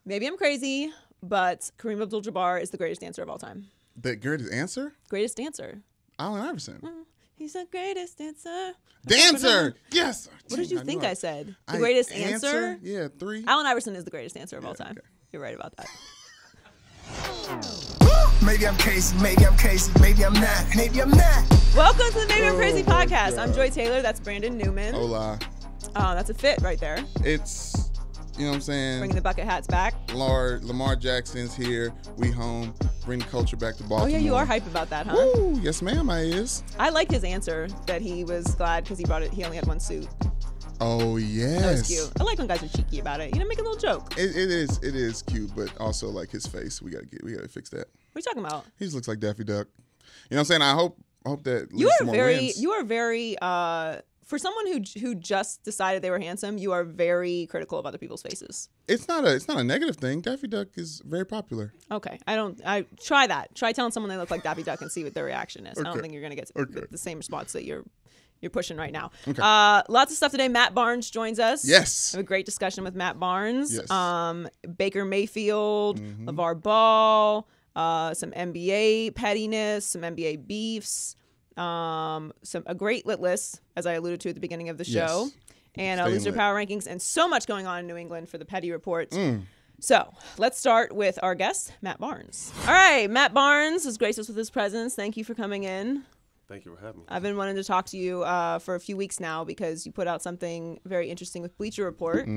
Maybe I'm crazy, but Kareem Abdul-Jabbar is the greatest dancer of all time. The greatest answer? Greatest dancer. Allen Iverson. He's the greatest dancer. Dancer! Yes! What did you think I said? The greatest answer? Yeah, 3. Allen Iverson is the greatest dancer of all time. Okay. You're right about that. Maybe I'm crazy, maybe I'm crazy, maybe I'm not, maybe I'm not. Welcome to the Maybe I'm Crazy podcast. I'm Joy Taylor. That's Brandon Newman. Hola. That's a fit right there. It's, you know what I'm saying? Bringing the bucket hats back. Lamar Jackson's here. We home. Bring the culture back to Baltimore. Oh, yeah, you are hype about that, huh? Woo! Yes, ma'am, I is. I like his answer that he was glad because he only had one suit. Oh, yes. That was cute. I like when guys are cheeky about it. You know, make a little joke. It is cute, but also like his face. We gotta fix that. What are you talking about? He just looks like Daffy Duck. You know what I'm saying? I hope that you are very for someone who just decided they were handsome, you are very critical of other people's faces. It's not a negative thing. Daffy Duck is very popular. Okay. I try that. Try telling someone they look like Daffy Duck and see what their reaction is. Okay. I don't think you're gonna get the same response that you're pushing right now. Okay. Lots of stuff today. Matt Barnes joins us. Yes. I have a great discussion with Matt Barnes. Yes. Baker Mayfield, LaVar Ball, some NBA pettiness, some NBA beefs, a great lit list, as I alluded to at the beginning of the show, yes. And loser power rankings, and so much going on in New England for the petty reports. So let's start with our guest, Matt Barnes. All right, Matt Barnes has graced us with his presence. Thank you for coming in. Thank you for having me. I've been wanting to talk to you for a few weeks now because you put out something very interesting with Bleacher Report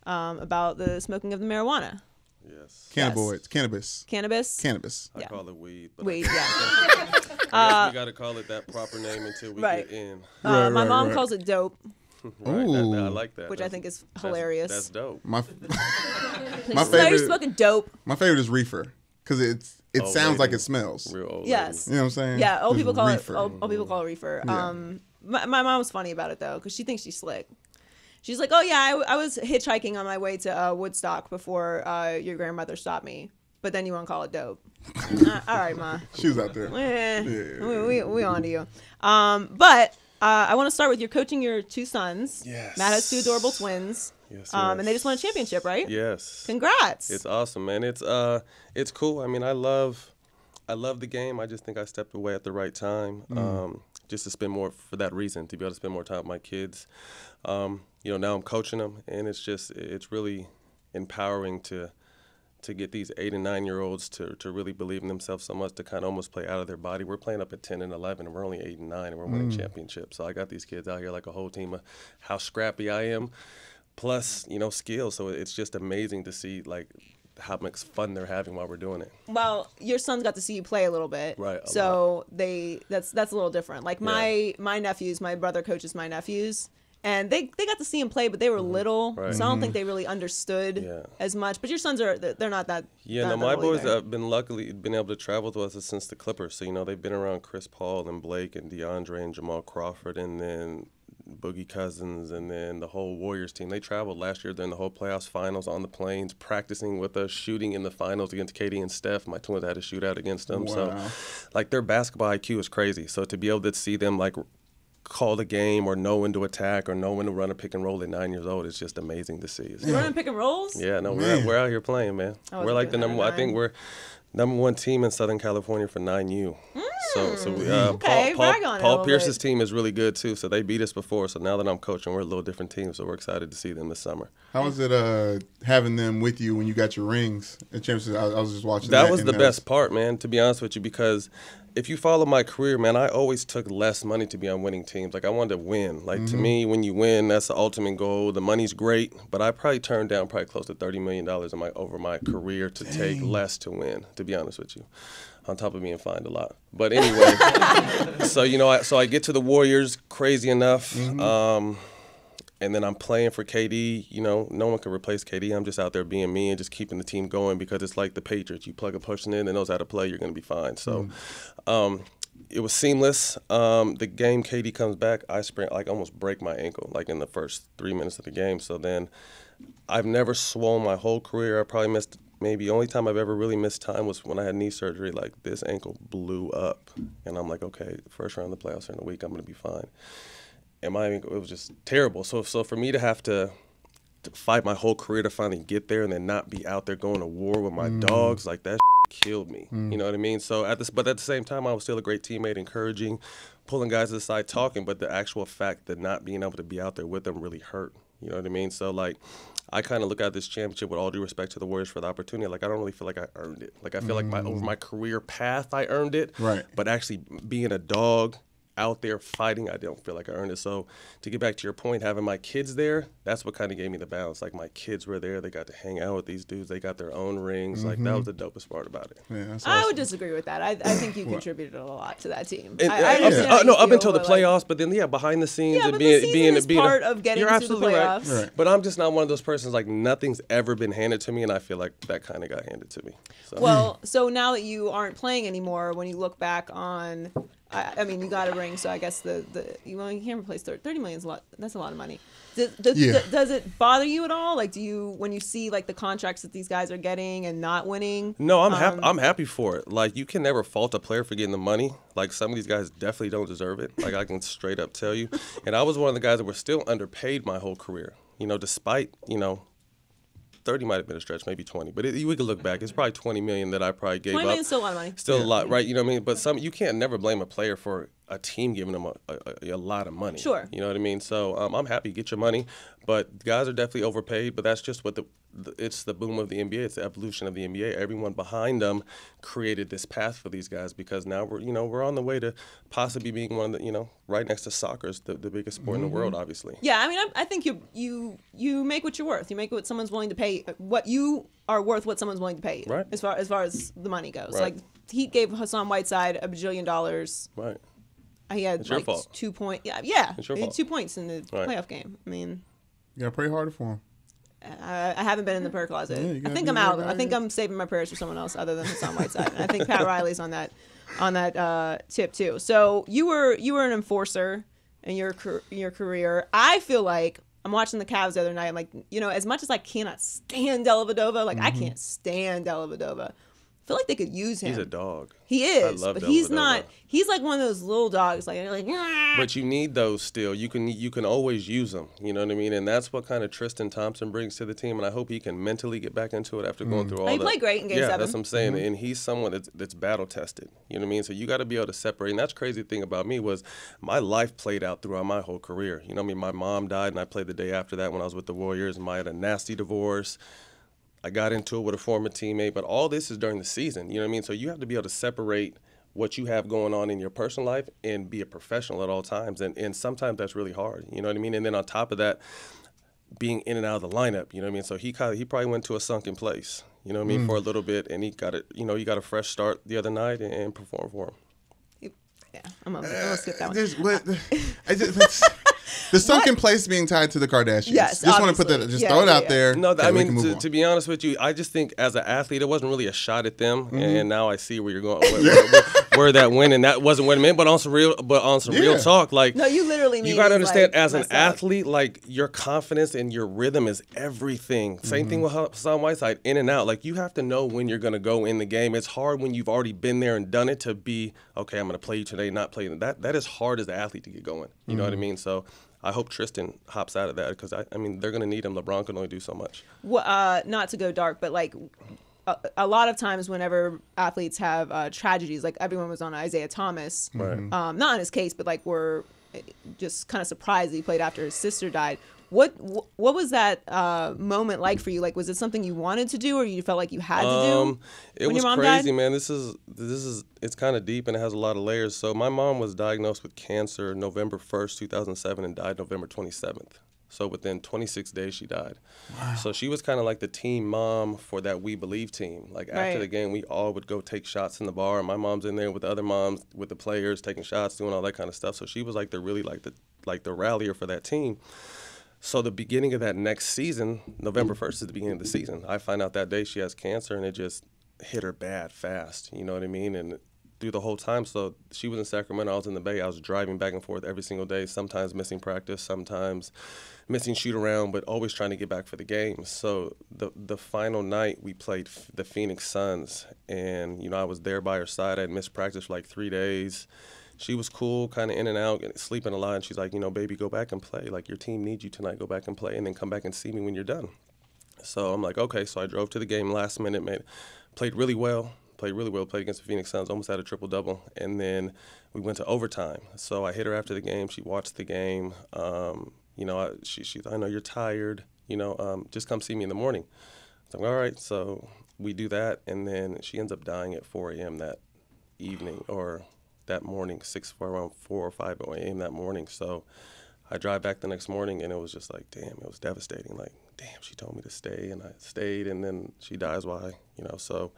about the smoking of the marijuana. Yes. Cannabis. Cannabis. I call it weed. But weed, yeah. I guess we got to call it that proper name until we get in. My mom calls it dope. Right. I like that. Which I think is hilarious. That's dope. My favorite. You're smoking dope. My favorite is reefer because it sounds like it smells. Real old yes. You know what I'm saying? Yeah. Old people call it. Old people call it reefer. Yeah. My mom was funny about it though because she thinks she's slick. She's like, oh yeah, I was hitchhiking on my way to Woodstock before your grandmother stopped me. But then you want to call it dope. All right, Ma. She was out there. We on to you. But I want to start with you're coaching your two sons. Yes. Matt has two adorable twins. Yes. And they just won a championship, right? Yes. Congrats. It's awesome, man. It's cool. I mean, I love the game. I just think I stepped away at the right time. Just to spend more for that reason, to be able to spend more time with my kids. Now I'm coaching them, and it's really empowering to get these 8 and 9 year olds to really believe in themselves so much to kind of almost play out of their body. We're playing up at 10 and 11, and we're only 8 and 9, and we're winning championships. So I got these kids out here like a whole team of how scrappy I am, plus skills. So it's just amazing to see like how much fun they're having while we're doing it. Well, your sons got to see you play a little bit, right? So that's a little different. Like my nephews, my brother coaches my nephews. And they got to see him play, but they were little, so I don't think they really understood as much. But your sons they're not that. Yeah, no, my boys have been able to travel with us since the Clippers. So they've been around Chris Paul and Blake and DeAndre and Jamal Crawford and then Boogie Cousins and then the whole Warriors team. They traveled last year during the whole playoffs finals on the planes, practicing with us, shooting in the finals against Katie and Steph. My twins had a shootout against them. Wow. So, like their basketball IQ is crazy. So to be able to see them like call the game or know when to attack or know when to run a pick and roll at 9 years old. It's just amazing to see. You're running pick and rolls? Yeah, no, we're out here playing, man. We're like the number one. I think we're number one team in Southern California for 9U. So Paul Pierce's team is really good too. So they beat us before. So now that I'm coaching, we're a little different team. So we're excited to see them this summer. How was it having them with you when you got your rings at championships? I was just watching. That was the best part, man. To be honest with you, because if you follow my career, man, I always took less money to be on winning teams. Like I wanted to win. Like to me, when you win, that's the ultimate goal. The money's great, but I probably turned down close to $30 million over my career to take less to win. To be honest with you. On top of being fined a lot. But anyway, so I get to the Warriors, crazy enough, and then I'm playing for KD. No one can replace KD. I'm just out there being me and just keeping the team going because it's like the Patriots. You plug a person in and knows how to play, you're going to be fine. So it was seamless. The game KD comes back, I sprint, almost break my ankle, in the first 3 minutes of the game. So then I've never swollen my whole career. I probably missed maybe only time I've ever really missed time was when I had knee surgery. This ankle blew up, and I'm like, okay, first round of the playoffs in a week, I'm gonna be fine. And my ankle, it was just terrible. So for me to have to to fight my whole career to finally get there and then not be out there going to war with my dogs, like that killed me. You know what I mean? So but at the same time, I was still a great teammate, encouraging, pulling guys to the side, talking. But the actual fact that not being able to be out there with them really hurt. You know what I mean? So like, I kind of look at this championship with all due respect to the Warriors for the opportunity. Like, I don't really feel like I earned it. Like, I feel like over my career path, I earned it. Right. But actually being a dog out there fighting, I don't feel like I earned it. So to get back to your point, having my kids there, that's what kind of gave me the balance. Like, my kids were there. They got to hang out with these dudes. They got their own rings. Like, that was the dopest part about it. Yeah, that's I awesome. would disagree with that. I think you contributed a lot to that team. And, I understand how you up feel, until the but, like, playoffs, but then behind the scenes Yeah, and but being the season is being part of getting you're to the absolutely playoffs. Right. But I'm just not one of those persons, like, nothing's ever been handed to me, and I feel like that kind of got handed to me. So. Well, so now that you aren't playing anymore, when you look back on, I mean, you got a ring, so I guess you can't replace 30 million is a lot. That's a lot of money. Does it bother you at all? Like, when you see like the contracts that these guys are getting and not winning? No, I'm happy for it. Like, you can never fault a player for getting the money. Like, some of these guys definitely don't deserve it. Like, I can straight up tell you. And I was one of the guys that were still underpaid my whole career. You know, despite 30 might have been a stretch, maybe 20. But we could look back. It's probably 20 million that I probably gave 20 up. million is still a lot of money. Still a lot, right? You know what I mean? But you can't never blame a player for a team giving them a lot of money. Sure. You know what I mean? So I'm happy to get your money. But guys are definitely overpaid. But that's just what it's the boom of the NBA. It's the evolution of the NBA. Everyone behind them created this path for these guys because now we're on the way to possibly being one of the, right next to soccer's the biggest sport in the world, obviously. Yeah, I mean, I think you make what you're worth. You make what someone's willing to pay. What you are worth, what someone's willing to pay. Right. As far as the money goes, Right. like Heat gave Hassan Whiteside $1 bajillion. Right. He had It's your like fault. 2 points. Yeah. It's your He had fault. 2 points in the Right. playoff game. I mean, You gotta pray harder for him. I haven't been in the prayer closet. Yeah, you I gotta think be I'm out. there, I think I'm saving my prayers for someone else other than Hassan Whiteside. And I think Pat Riley's on that tip too. So you were an enforcer in your career. I feel like I'm watching the Cavs the other night. I'm like, as much as I cannot stand Dellavedova, like I can't stand Dellavedova. I feel like they could use him. He's a dog. He is, I love but he's Dellavedova. not. He's like one of those little dogs. Like But you need those still. You can always use them. You know what I mean? And that's what kind of Tristan Thompson brings to the team. And I hope he can mentally get back into it after going through all that. He played great in Game 7. That's what I'm saying. And he's someone that's battle tested. You know what I mean? So you got to be able to separate. And that's the crazy thing about me was my life played out throughout my whole career. You know what I mean? My mom died, and I played the day after that when I was with the Warriors. I had a nasty divorce. I got into it with a former teammate, but all this is during the season. You know what I mean? So you have to be able to separate what you have going on in your personal life and be a professional at all times. And sometimes that's really hard. You know what I mean? And then on top of that, being in and out of the lineup. You know what I mean? So he probably went to a sunken place. You know what I mean? For a little bit, and he got a fresh start the other night and performed for him. Yeah, I'm gonna skip that one. The sunken place being tied to the Kardashians. Yes, just want to put that. obviously. Just throw it out Yeah. there. No, okay, I we mean, can move on. to be honest with you, I just think as an athlete, it wasn't really a shot at them, and now I see where you're going, where that went, and that wasn't what I meant. But on some real talk, like No, you literally mean you got to he's, understand like, as an messed up. athlete, like your confidence and your rhythm is everything. Same thing with Hassan Whiteside, in and out. Like you have to know when you're going to go in the game. It's hard when you've already been there and done it to be okay. I'm going to play you today, not play you. That is hard as an athlete to get going. You know what I mean? So I hope Tristan hops out of that because I mean they're going to need him. LeBron can only do so much. Well, not to go dark, but like a lot of times whenever athletes have tragedies, like everyone was on Isaiah Thomas, Right. Not in his case, but like we're just kind of surprised that he played after his sister died. What was that moment like for you? Like, was it something you wanted to do, or you felt like you had to do? It when was your mom crazy, died? man. This is it's kind of deep and it has a lot of layers. So my mom was diagnosed with cancer November 1st, 2007, and died November 27th. So within 26 days, she died. Wow. So she was kind of like the team mom for that We Believe team. Like after Right. the game, we all would go take shots in the bar. And my mom's in there with the other moms, with the players, taking shots, doing all that kind of stuff. So she was like the rallier for that team. So the beginning of that next season, November 1st is the beginning of the season. I find out that day she has cancer, and it just hit her bad fast. You know what I mean? And through the whole time, so she was in Sacramento, I was in the Bay. I was driving back and forth every single day, sometimes missing practice, sometimes missing shoot around, but always trying to get back for the games. So the final night, we played the Phoenix Suns, and, I was there by her side. I had missed practice for like 3 days. She was cool, kind of in and out, and sleeping a lot. And she's like, baby, go back and play. Like, your team needs you tonight. Go back and play, and then come back and see me when you're done. So I'm like, okay. So I drove to the game last minute, played really well. Played against the Phoenix Suns, almost had a triple-double. And then we went to overtime. So I hit her after the game. She watched the game. She's I know you're tired. Just come see me in the morning. So I'm like, all right. So we do that, and then she ends up dying at 4 a.m. that evening, or that morning, around 4 or 5 a.m. that morning. So I drive back the next morning, and it was just like, damn, it was devastating. Like, damn, she told me to stay, and I stayed, and then she dies. Why? So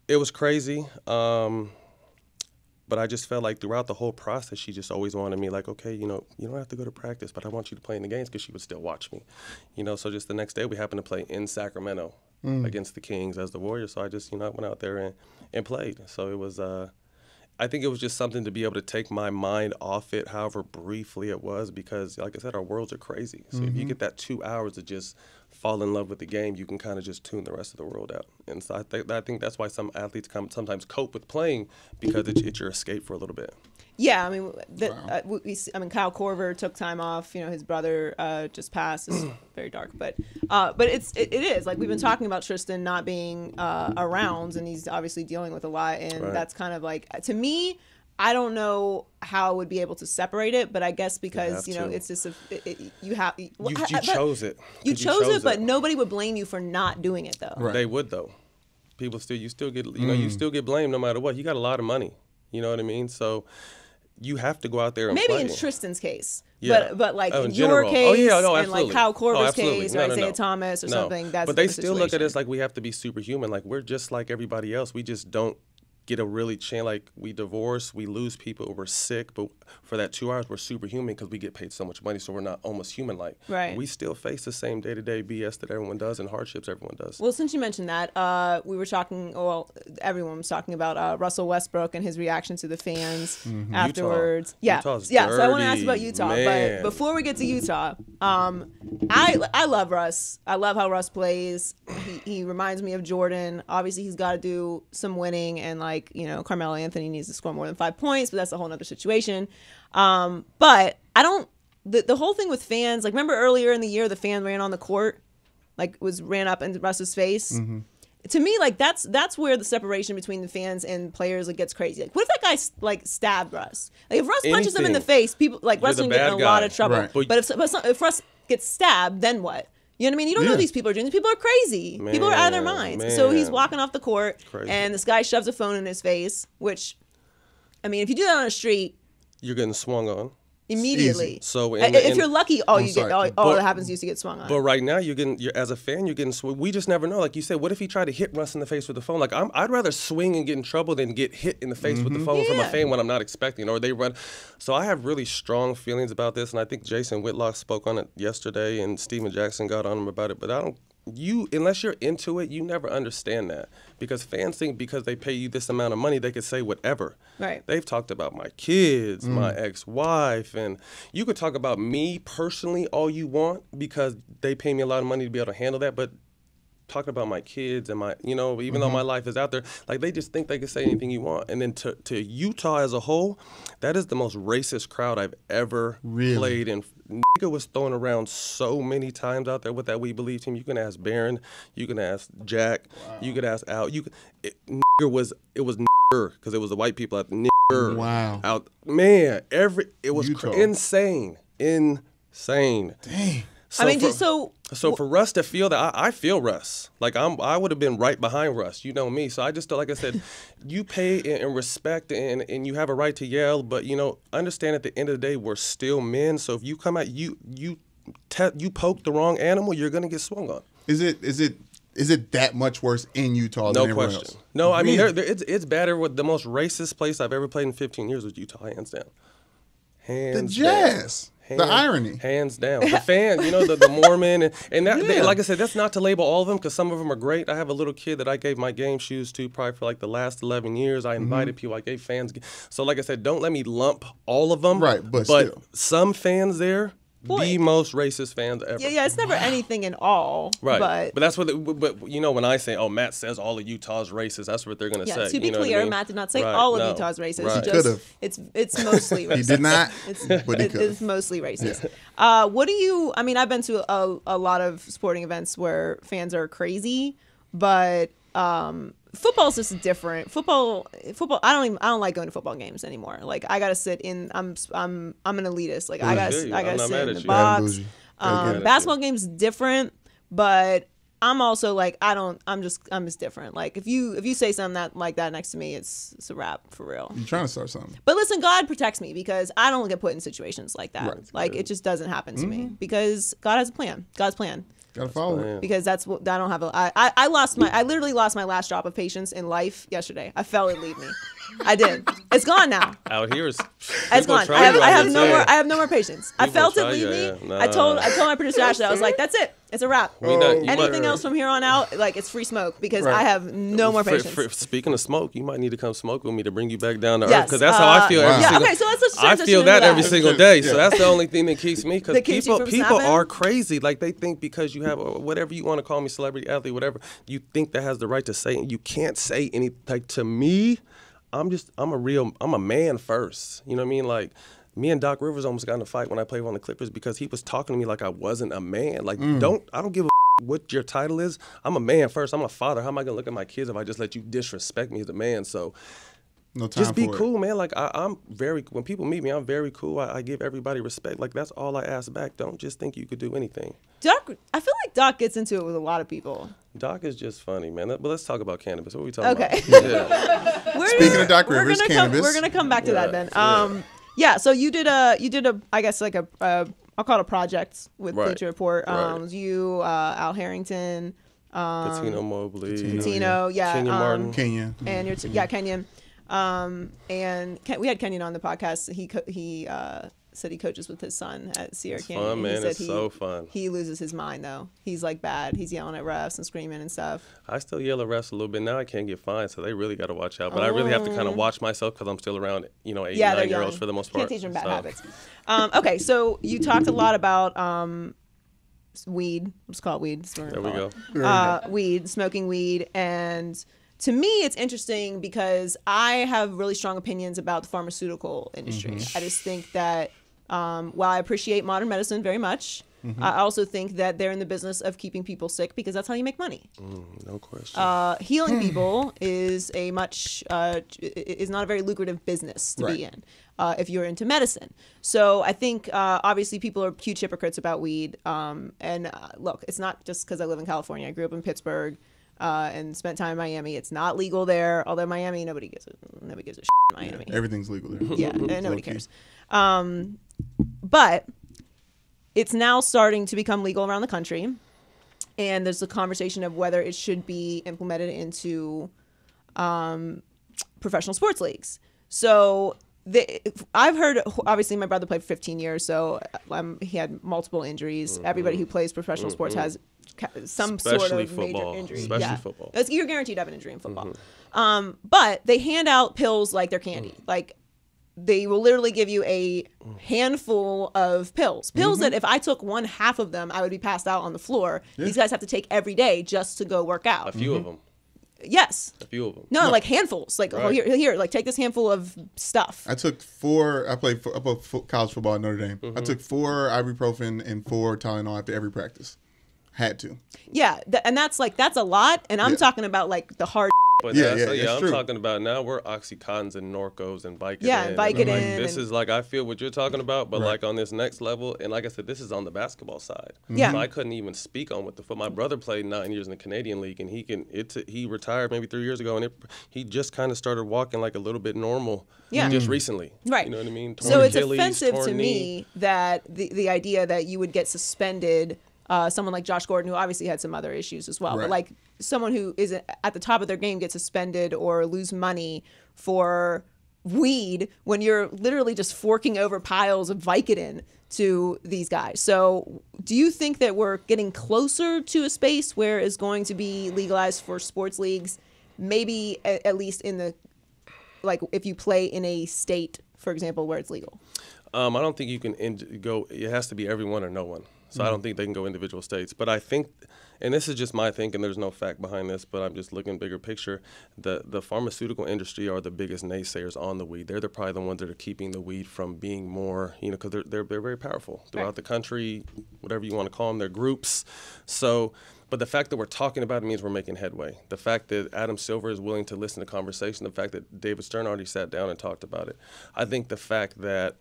it was crazy. But I just felt like throughout the whole process, she just always wanted me, like, okay, you don't have to go to practice, but I want you to play in the games, because she would still watch me. So just the next day, we happened to play in Sacramento against the Kings as the Warriors. So I just, I went out there and played. So it was, I think it was just something to be able to take my mind off it, however briefly it was, because, like I said, our worlds are crazy. So if you get that 2 hours to just fall in love with the game, you can kind of just tune the rest of the world out. And so I think that's why some athletes sometimes cope with playing, because it's your escape for a little bit. Yeah, I mean, Kyle Korver took time off. His brother just passed. It's very dark, but it is like we've been talking about Tristan not being around, and he's obviously dealing with a lot, and that's kind of like, to me, I don't know how I would be able to separate it, but I guess because it's just you chose it. You chose it, but nobody would blame you for not doing it though. Right. They would though. You still get you still get blamed no matter what. You got a lot of money. You know what I mean? So you have to go out there and maybe play. In Tristan's case, but like in your general. case, and like Kyle Korver's case, or Isaiah Thomas or something. That's but they still look at us like we have to be superhuman. Like, we're just like everybody else. We just don't get a really chance. Like, we divorce, we lose people, we're sick, but for that 2 hours, we're superhuman because we get paid so much money, so we're not almost human-like. Right. We still face the same day-to-day BS that everyone does and hardships everyone does. Well, since you mentioned that, we were talking, everyone was talking about Russell Westbrook and his reaction to the fans afterwards. Utah's yeah. dirty, So I want to ask about Utah, man. but before we get to Utah, I love Russ. I love how Russ plays. He reminds me of Jordan. Obviously, he's got to do some winning, and Carmelo Anthony needs to score more than 5 points, but that's a whole other situation. But I don't. The whole thing with fans, like, remember earlier in the year, the fan ran on the court, ran up in Russ's face. Mm-hmm. To me, that's where the separation between the fans and players gets crazy. Like, what if that guy stabbed Russ? Like, if Russ punches him in the face, people Russ can get in a lot of trouble. Right. But if Russ gets stabbed, then what? You know what I mean? You don't know what these people are doing. These people are crazy. People are out of their minds. So he's walking off the court, and this guy shoves a phone in his face, which, I mean, if you do that on the street, you're getting swung on immediately. Easy. So if you're lucky, all that happens to you is to get swung on. But right now, as a fan, you're getting swung. We just never know. Like you said, what if he tried to hit Russ in the face with the phone? Like, I'd rather swing and get in trouble than get hit in the face with the phone from a fan when I'm not expecting, or they run. So I have really strong feelings about this, and I think Jason Whitlock spoke on it yesterday, and Steven Jackson got on him about it. But unless you're into it, you never understand that, because fans think because they pay you this amount of money, they could say whatever. Right. They've talked about my kids, my ex-wife, and you could talk about me personally all you want, because they pay me a lot of money to be able to handle that. But talking about my kids and my, even though my life is out there, like, they just think they can say anything you want. And then to Utah as a whole, that is the most racist crowd I've ever played in. Nigga was thrown around so many times out there with that We Believe team. You can ask Barron, you can ask Jack, you could ask Al. It was because it was the white people out there. Wow. Out, man, it was insane. Dang. So for Russ to feel that, I feel Russ. Like, I would have been right behind Russ. You know me. So I just, like I said, you pay and respect, and you have a right to yell, but, understand at the end of the day, we're still men. So if you come out, you poke the wrong animal, you're going to get swung on. Is it that much worse in Utah than everywhere else? No, I mean, it's better. With the most racist place I've ever played in 15 years was Utah, hands down. The Jazz. The irony. Hands down. The fan, the Mormon. And that, like I said, that's not to label all of them, because some of them are great. I have a little kid that I gave my game shoes to probably for the last 11 years. I invited people. I gave fans. So like I said, don't let me lump all of them. Right, but still. Some fans there, the most racist fans ever. Yeah, it's never anything in all. Right. But that's what. But you know, when I say, "Oh, Matt says all of Utah's racist," that's what they're gonna say. To be you know clear, what I mean? Matt did not say Right, all of no, Utah's racist. right. He He could've. It's mostly racist. He did not, but he could. It's mostly racist. What do you? I mean, I've been to a lot of sporting events where fans are crazy, but football's just different. Football. I don't like going to football games anymore. Like I gotta sit in. I'm an elitist. Like I gotta sit in the box. Basketball game's different, but I'm also like I'm just different. Like if you say something like that next to me, it's a wrap for real. You're trying to start something. But listen, God protects me because I don't get put in situations like that. Right. Like it just doesn't happen to me because God has a plan. God's plan. Gotta follow it. Because that's what I don't have. I literally lost my last drop of patience in life yesterday. I felt it leave me. I did. It's gone now. Out here, it's gone. I have no more patience. I felt it leave me. Nah. I told my producer Ashley, I was like, that's it. It's a wrap. Anything else from here on out, like it's free smoke because I have no more patience. Speaking of smoke, you might need to come smoke with me to bring you back down to earth because that's how I feel every yeah, single. okay, so let's I feel that every single day. So that's the only thing that keeps me because people snapping? are crazy. Like they think because you have whatever you want to call me, celebrity, athlete, whatever, you think that has the right to say, and you can't say any. Like to me, I'm a man first. You know what I mean? Like me and Doc Rivers almost got in a fight when I played on the Clippers because he was talking to me like I wasn't a man. Like I don't give a what your title is. I'm a man first. I'm a father. How am I gonna look at my kids if I just let you disrespect me as a man? So no time just be for cool, it. man. Like I'm very. When people meet me, I'm very cool. I give everybody respect. Like that's all I ask back. Don't just think you could do anything. Doc, I feel like Doc gets into it with a lot of people. Doc is just funny, man. But let's talk about cannabis. What are we talking about? Okay. Yeah. Speaking of Doc Rivers, cannabis. We're gonna come back to that then. Yeah. So you did a I guess like a I'll call it a project with Bleacher Report. It was you, Al Harrington, Patino Mobley, Kenya Martin, Kenya, and Kenyon. And we had Kenyon on the podcast. He said he coaches with his son at Sierra Canyon. Fun, man. It's so fun. He loses his mind though. He's like bad. He's yelling at refs and screaming and stuff. I still yell at refs a little bit now. I can't get fined, so they really got to watch out. But I really have to kind of watch myself because I'm still around, 8, 9-year-olds for the most part. Can't teach them bad habits. Okay, so you talked a lot about weed. Let's call it weed. There we go. Weed, smoking weed, and to me, it's interesting because I have really strong opinions about the pharmaceutical industry. I just think that while I appreciate modern medicine very much, I also think that they're in the business of keeping people sick because that's how you make money. No question. Healing people is is not a very lucrative business to be in if you're into medicine. So I think obviously people are huge hypocrites about weed. Look, it's not just because I live in California. I grew up in Pittsburgh. And spent time in Miami. It's not legal there, although Miami, nobody gives a shit in Miami. Everything's legal there. Yeah, and nobody cares. But it's now starting to become legal around the country, and there's a conversation of whether it should be implemented into professional sports leagues. So I've heard, obviously my brother played for 15 years, so he had multiple injuries. Everybody who plays professional sports has some sort of football. major injury. Especially football. You're guaranteed to have an injury in football. But they hand out pills like they're candy. Like they will literally give you a handful of pills. Pills that if I took 1/2 of them, I would be passed out on the floor. Yeah. These guys have to take every day just to go work out. A few of them. Yes. A few of them. No, like handfuls. Like, oh, here, like take this handful of stuff. I took 4. I played college football at Notre Dame. I took 4 ibuprofen and 4 Tylenol after every practice. Had to. Yeah, and that's a lot. And I'm talking about like the hard. But I'm true. talking about now we're Oxycontins and Norcos and Vicodin. Yeah, Vicodin. This is like, I feel what you're talking about, but like on this next level, and like I said, this is on the basketball side. Yeah. So I couldn't even speak on what the foot. My brother played 9 years in the Canadian League, and he retired maybe 3 years ago, and he just kind of started walking like a little bit normal. Yeah. Just recently. Right. You know what I mean? So it's Achilles, offensive to knee. me that the idea that you would get suspended. Someone like Josh Gordon, who obviously had some other issues as well, but like someone who is at the top of their game gets suspended or lose money for weed when you're literally just forking over piles of Vicodin to these guys. So do you think that we're getting closer to a space where it's going to be legalized for sports leagues, maybe at least in the, like if you play in a state, for example, where it's legal? I don't think you can go. It has to be everyone or no one. So I don't think they can go individual states. But I think, and this is just my thinking, there's no fact behind this, but I'm just looking bigger picture. The pharmaceutical industry are the biggest naysayers on the weed. They're probably the ones that are keeping the weed from being more, because they're very powerful throughout the country, whatever you want to call them, they're groups. So, but the fact that we're talking about it means we're making headway. The fact that Adam Silver is willing to listen to conversation, the fact that David Stern already sat down and talked about it. I think the fact that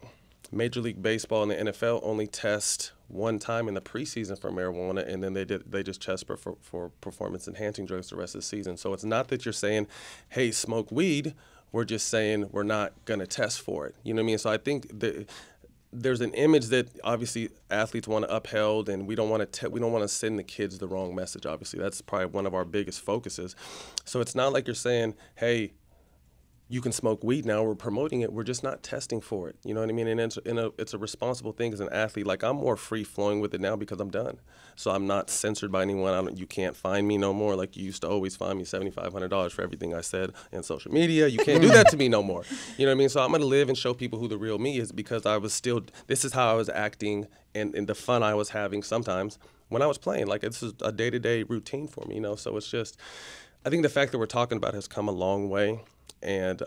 Major League Baseball and the NFL only test one time in the preseason for marijuana, and then they just test for performance-enhancing drugs the rest of the season. So it's not that you're saying, hey, smoke weed. We're just saying we're not going to test for it. You know what I mean? So I think there's an image that obviously athletes want to upheld, and we don't want to send the kids the wrong message. Obviously, that's probably one of our biggest focuses. So it's not like you're saying, hey, you can smoke weed now. We're promoting it. We're just not testing for it. You know what I mean? And it's a responsible thing as an athlete. Like, I'm more free-flowing with it now because I'm done. So I'm not censored by anyone. You can't find me no more. Like you used to always find me $7,500 for everything I said in social media. You can't do that to me no more. You know what I mean? So I'm going to live and show people who the real me is, because this is how I was acting and the fun I was having sometimes when I was playing. Like, this is a day-to-day routine for me, So it's just, I think the fact that we're talking about it has come a long way. And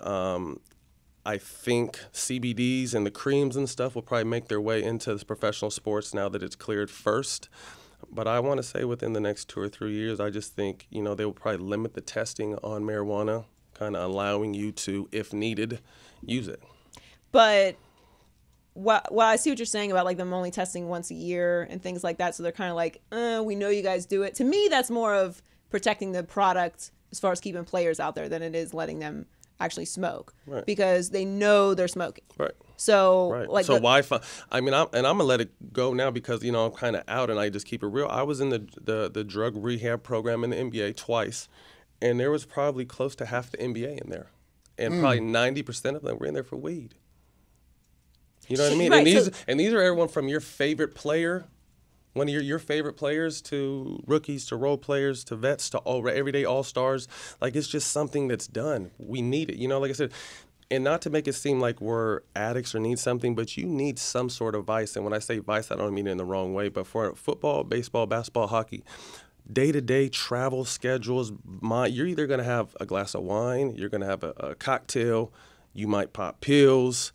I think CBDs and the creams and stuff will probably make their way into this professional sports now that it's cleared first. But I want to say within the next 2 or 3 years, I just think, they will probably limit the testing on marijuana, kind of allowing you to, if needed, use it. But well, I see what you're saying about like them only testing once a year and things like that. So they're kind of like, we know you guys do it. To me, that's more of protecting the product as far as keeping players out there than it is letting them actually smoke, because they know they're smoking. Right. So like, so Wi-Fi. I mean, I'm gonna let it go now because I'm kind of out, and I just keep it real. I was in the drug rehab program in the NBA twice, and there was probably close to half the NBA in there, and probably 90% of them were in there for weed. You know what I mean? Right, and these are everyone from your favorite player, one of your favorite players, to rookies, to role players, to vets, to everyday all-stars. Like, it's just something that's done. We need it. Like I said, and not to make it seem like we're addicts or need something, but you need some sort of vice. And when I say vice, I don't mean it in the wrong way. But for football, baseball, basketball, hockey, day-to-day travel schedules, you're either going to have a glass of wine, you're going to have a cocktail, you might pop pills.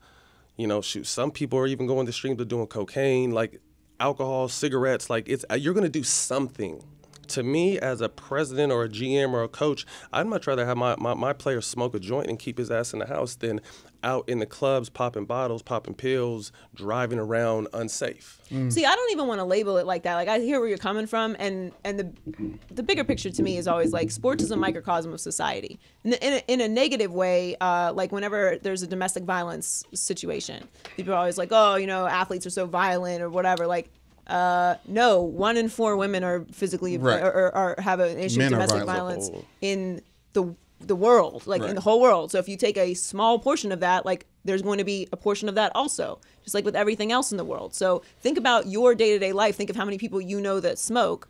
Some people are even going to streams of doing cocaine. Like, alcohol, cigarettes, like you're going to do something. To me, as a president or a GM or a coach, I'd much rather have my player smoke a joint and keep his ass in the house than out in the clubs popping bottles, popping pills, driving around unsafe. See, I don't even want to label it like that. Like, I hear where you're coming from, and the bigger picture to me is always like, sports is a microcosm of society. In a negative way, like whenever there's a domestic violence situation, people are always like, oh, athletes are so violent or whatever. Like, no, 1 in 4 women are physically or have an issue with domestic violence in the world, like in the whole world. So if you take a small portion of that, like there's going to be a portion of that also, just like with everything else in the world. So think about your day-to-day life. Think of how many people that smoke.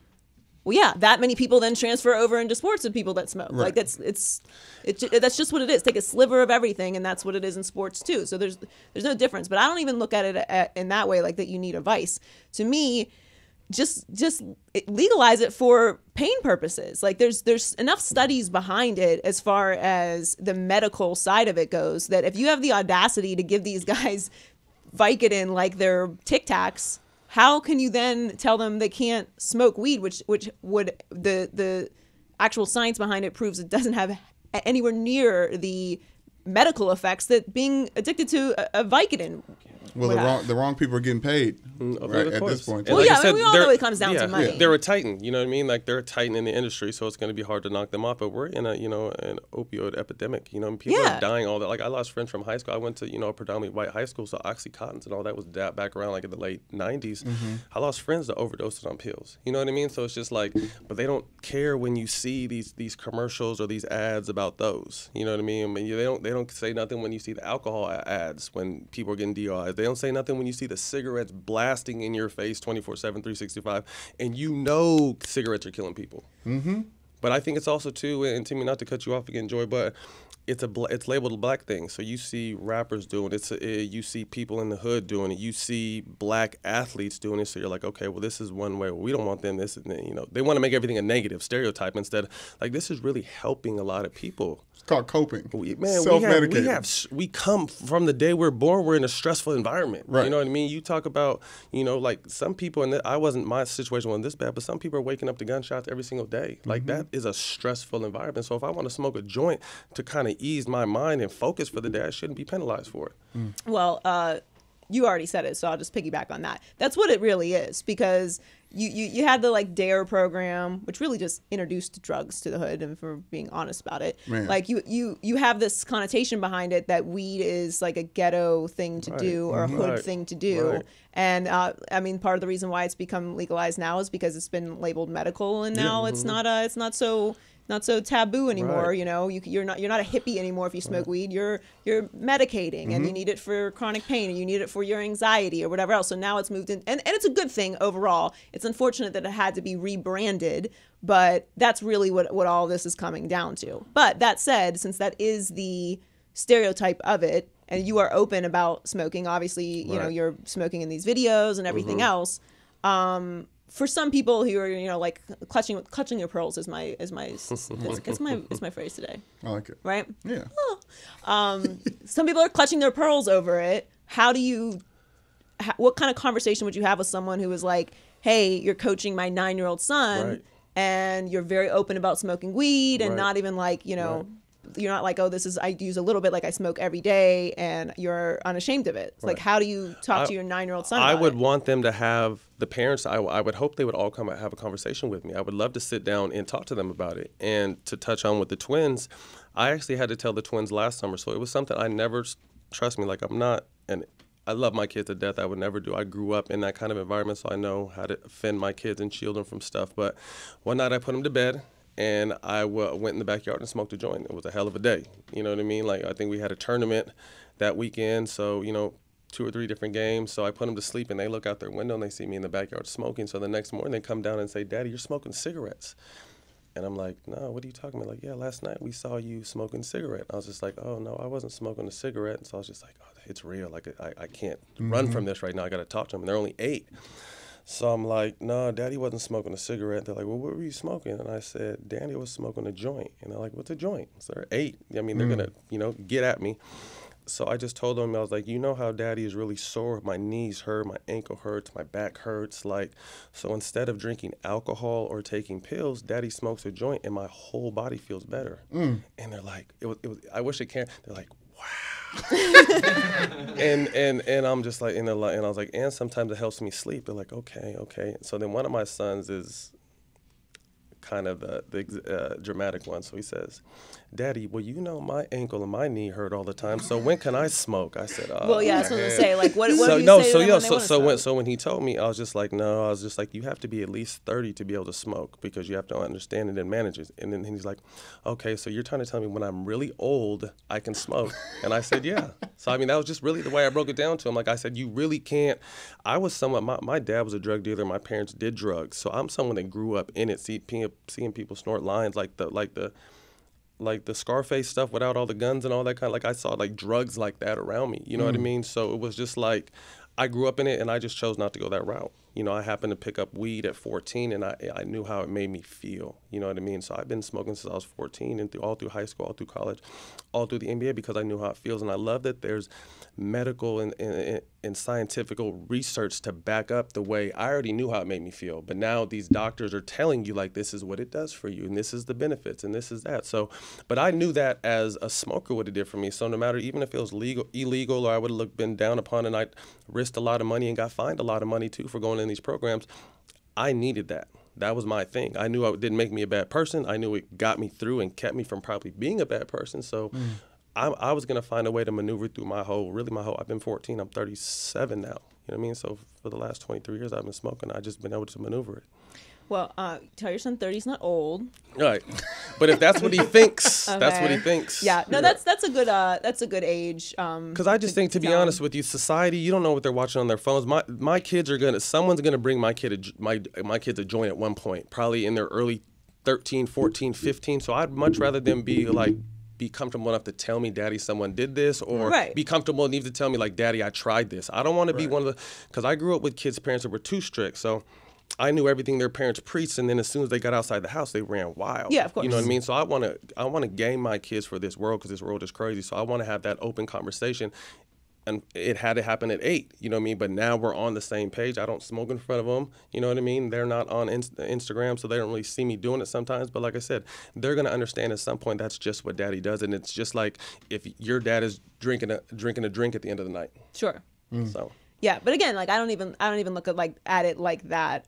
Well, yeah, that many people then transfer over into sports of people that smoke. Like that's just what it is. Take a sliver of everything, and that's what it is in sports too. So there's no difference. But I don't even look at it in that way, like that you need a vice. To me, just legalize it for pain purposes. Like there's enough studies behind it as far as the medical side of it goes, that if you have the audacity to give these guys Vicodin like they're Tic Tacs, how can you then tell them they can't smoke weed, which would the actual science behind it proves it doesn't have anywhere near the medical effects that being addicted to a Vicodin. Well, the wrong people are getting paid at this point. Well, yeah, we all know it comes down to money. They're a titan, you know what I mean? Like, they're a titan in the industry, so it's going to be hard to knock them off. But we're in an opioid epidemic. People are dying all that. Like, I lost friends from high school. I went to a predominantly white high school, so Oxycontins and all that was back around like in the late 90s. Mm-hmm. I lost friends that overdosed on pills. You know what I mean? So it's just like, but they don't care when you see these commercials or these ads about those. You know what I mean? I mean, they don't say nothing when you see the alcohol ads when people are getting DUIs. They don't say nothing when you see the cigarettes blasting in your face 24/7, 365, and cigarettes are killing people. Mm-hmm. But I think it's also too, and Timmy, not to cut you off again, Joy, but it's labeled a black thing. So you see rappers doing it. You see people in the hood doing it. You see black athletes doing it. So you're like, okay, well, this is one way. Well, we don't want them. This is, they want to make everything a negative stereotype instead. Like, this is really helping a lot of people. It's called coping. Self-medicating. We come from the day we're born. We're in a stressful environment. Right. You know what I mean? You talk about, like some people, and my situation wasn't this bad, but some people are waking up to gunshots every single day. Like, that is a stressful environment. So if I want to smoke a joint to kind of ease my mind and focus for the day, I shouldn't be penalized for it. Well, you already said it, so I'll just piggyback on that. That's what it really is, because you had the DARE program, which really just introduced drugs to the hood, and for being honest about it. Man. Like you have this connotation behind it that weed is like a ghetto thing to do or a hood thing to do. Right. And I mean, part of the reason why it's become legalized now is because it's been labeled medical, and now it's not so taboo anymore. Right. You're not a hippie anymore if you smoke weed. You're medicating, and you need it for chronic pain, and you need it for your anxiety or whatever else. So now it's moved in, and it's a good thing overall. It's unfortunate that it had to be rebranded, but that's really what all this is coming down to. But that said, since that is the stereotype of it, and you are open about smoking, obviously, you're smoking in these videos and everything else. For some people who are, like clutching your pearls is my it's my phrase today. I like it. Right? Yeah. Some people are clutching their pearls over it. What kind of conversation would you have with someone who is like, hey, you're coaching my 9-year-old son, Right. and you're very open about smoking weed, and Right. not even like, you're not like, oh, I use a little bit, like I smoke every day, and you're unashamed of it. It's like, how do you talk to your 9-year-old son about I would it? want them to have the parents. I would hope they would all come and have a conversation with me. I would love to sit down and talk to them about it. And to touch on with the twins, I actually had to tell the twins last summer. So it was something I never, trust me, like I'm not, and I love my kids to death. I would never do. I grew up in that kind of environment, so I know how to fend my kids and shield them from stuff. But one night I put them to bed, and I went in the backyard and smoked a joint. It was a hell of a day. You know what I mean? Like, I think we had a tournament that weekend, so, 2 or 3 different games. So I put them to sleep, and they look out their window, and they see me in the backyard smoking. So the next morning, they come down and say, Daddy, you're smoking cigarettes. And I'm like, no, what are you talking about? Like, yeah, last night we saw you smoking a cigarette. I was just like, oh, no, I wasn't smoking a cigarette. And so I was just like, oh, it's real. Like, I can't run from this right now. I got to talk to them. And they're only 8. So I'm like, no, Daddy wasn't smoking a cigarette. They're like, well, what were you smoking? And I said, Daddy was smoking a joint. And they're like, what's a joint? So they're 8. I mean, they're going to, get at me. So I just told them, I was like, you know how Daddy is really sore? My knees hurt, my ankle hurts, my back hurts. Like, so instead of drinking alcohol or taking pills, Daddy smokes a joint and my whole body feels better. And they're like, it was. I wish it can't. They're like, wow. and I'm just like, and I was like, and sometimes it helps me sleep. They're like, okay. So then one of my sons is kind of the dramatic one. So he says, Daddy, well, my ankle and my knee hurt all the time. So when can I smoke? I said, oh. Well, yeah, that's what I was going to say. Like, what do you say to them when they want to smoke? So when he told me, I was just like, no. I was just like, you have to be at least 30 to be able to smoke because you have to understand it and manage it. And then he's like, okay, so you're trying to tell me when I'm really old, I can smoke. And I said, yeah. So, I mean, that was just really the way I broke it down to him. Like I said, you really can't. I was someone, my dad was a drug dealer. My parents did drugs. So I'm someone that grew up in it, seeing people snort lines like the Scarface stuff without all the guns and all that kind of, like I saw like drugs like that around me, you know what I mean? So it was just like, I grew up in it and I just chose not to go that route. I happened to pick up weed at 14 and I knew how it made me feel, you know what I mean? So I've been smoking since I was 14 and all through high school, all through college, all through the NBA because I knew how it feels. And I love that there's medical and scientific research to back up the way I already knew how it made me feel. But now these doctors are telling you like, this is what it does for you and this is the benefits and this is that. So, but I knew that as a smoker what it did for me. So no matter, even if it was illegal or I would have been down upon and I risked a lot of money and got fined a lot of money too for going in these programs, I needed that. That was my thing. I knew it didn't make me a bad person. I knew it got me through and kept me from probably being a bad person. So I was going to find a way to maneuver through I've been 14, I'm 37 now. You know what I mean? So for the last 23 years I've been smoking. I've just been able to maneuver it. Well, tell your son 30's not old. Right. But if that's what he thinks, Okay. That's what he thinks. Yeah. No, that's a good age. Because I just think, to be honest with you, society, you don't know what they're watching on their phones. My kids someone's gonna bring my kids a joint at one point, probably in their early 13, 14, 15. So I'd much rather them be comfortable enough to tell me, Daddy, someone did this, or be comfortable enough to tell me, like, Daddy, I tried this. I don't want to be one of the, because I grew up with kids' parents that were too strict. So I knew everything their parents preached, and then as soon as they got outside the house, they ran wild. Yeah, of course. You know what I mean? So I want to game my kids for this world, because this world is crazy. So I want to have that open conversation. And it had to happen at 8, you know what I mean? But now we're on the same page. I don't smoke in front of them, you know what I mean? They're not on Instagram, so they don't really see me doing it sometimes. But like I said, they're going to understand at some point that's just what Daddy does. And it's just like if your dad is drinking a drink at the end of the night. Sure. So. Yeah, but again, like I don't even look at it like that.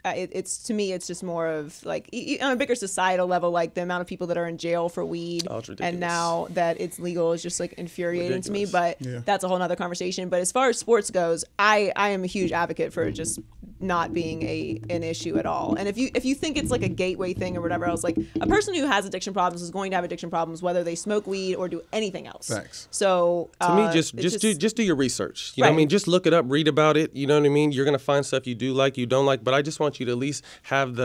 It's to me, it's just more of like on a bigger societal level, like the amount of people that are in jail for weed, and now that it's legal is just like infuriating to me. But that's a whole nother conversation. But as far as sports goes, I am a huge advocate for just not being an issue at all. And if you think it's like a gateway thing or whatever else, like a person who has addiction problems is going to have addiction problems whether they smoke weed or do anything else. Thanks. So to me, just do your research. You know what I mean? Just look it up, read about it. You know what I mean? You're gonna find stuff you do like, you don't like. But I just want you to at least have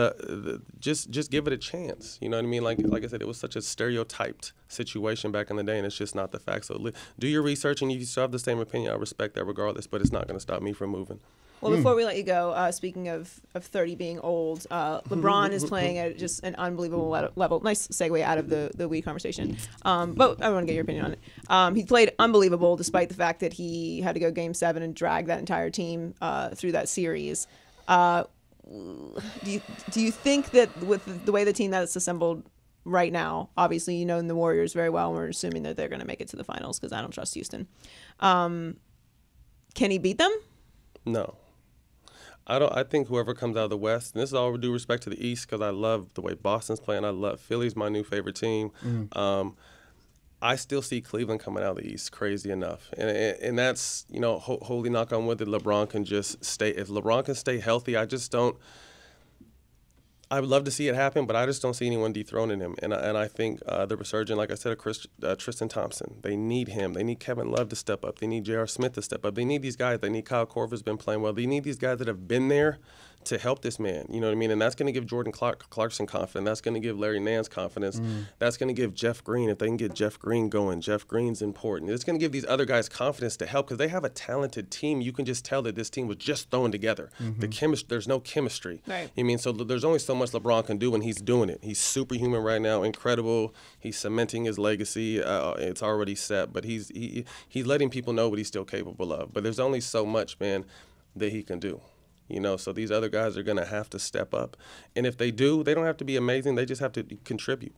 just give it a chance. You know what I mean? Like I said, it was such a stereotyped situation back in the day, and it's just not the fact. So do your research, and if you still have the same opinion, I respect that regardless. But it's not going to stop me from moving. Well, before we let you go, speaking of 30 being old, LeBron is playing at just an unbelievable level. Nice segue out of the weed conversation. But I want to get your opinion on it. He played unbelievable despite the fact that he had to go Game 7 and drag that entire team through that series. Do you think that with the way the team that's assembled right now, obviously you know the Warriors very well, and we're assuming that they're going to make it to the finals because I don't trust Houston. Can he beat them? No. I don't. I think whoever comes out of the West, and this is all with due respect to the East, because I love the way Boston's playing. I love Philly's my new favorite team. I still see Cleveland coming out of the East, crazy enough, and that's, you know, holy knock on wood that LeBron can just stay. If LeBron can stay healthy, I just don't. I would love to see it happen, but I just don't see anyone dethroning him. And I think the resurgence, like I said, of Tristan Thompson, they need him. They need Kevin Love to step up. They need J.R. Smith to step up. They need these guys. They need Kyle Korver's been playing well. They need these guys that have been there to help this man. You know what I mean? And that's going to give Jordan Clarkson confidence. That's going to give Larry Nance confidence. That's going to give Jeff Green, if they can get Jeff Green going. Jeff Green's important. It's going to give these other guys confidence to help because they have a talented team. You can just tell that this team was just thrown together. There's no chemistry. Right. I mean, so there's only so much LeBron can do, and he's doing it. He's superhuman right now, incredible. He's cementing his legacy. It's already set, but he's letting people know what he's still capable of. But there's only so much, man, that he can do. You know, so these other guys are going to have to step up. And if they do, they don't have to be amazing. They just have to contribute.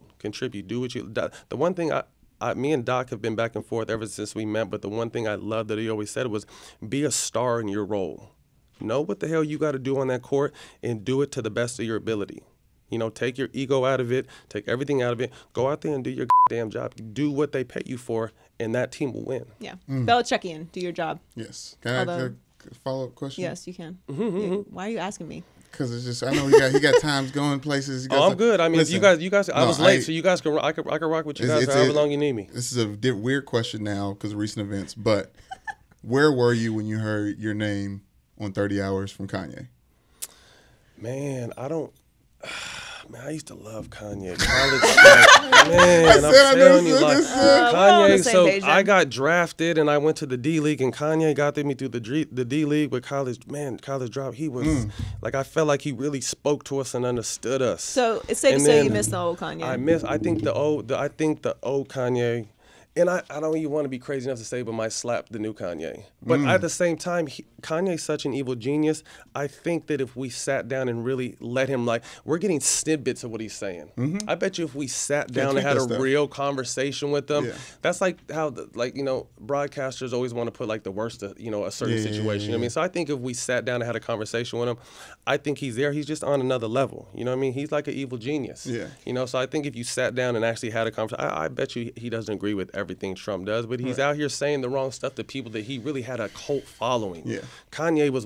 Do what you – the one thing me and Doc have been back and forth ever since we met, but the one thing I love that he always said was be a star in your role. Know what the hell you got to do on that court and do it to the best of your ability. You know, take your ego out of it, take everything out of it, go out there and do your damn job. Do what they pay you for, and that team will win. Yeah. Belichickian, do your job. Yes. Can I ask a follow-up question? Yes, you can. Why are you asking me? Because it's just, I know he got times going places. I'm good. I mean, listen, you guys. I was late, so you guys can. I can rock with you guys for however long you need me. This is a weird question now because of recent events, but where were you when you heard your name on 30 Hours from Kanye? Man, I used to love Kanye. Man, I'm telling you, like Kanye. So I got drafted and I went to the D League, and Kanye got me through the D League with college drop. He was like, I felt like he really spoke to us and understood us. So it's safe to say you missed the old Kanye. I think the old Kanye. And I don't even want to be crazy enough to say, but might slap the new Kanye. But at the same time, Kanye's such an evil genius. I think that if we sat down and really let him, like, we're getting snippets of what he's saying. I bet you if we sat down and had a real conversation with them, that's like how, broadcasters always want to put, like, the worst of, a certain situation. I mean, so I think if we sat down and had a conversation with him, I think he's there. He's just on another level. You know what I mean? He's like an evil genius. Yeah. So I think if you sat down and actually had a conversation, I bet you he doesn't agree with everything Trump does, but he's out here saying the wrong stuff to people that he really had a cult following. Yeah. Kanye was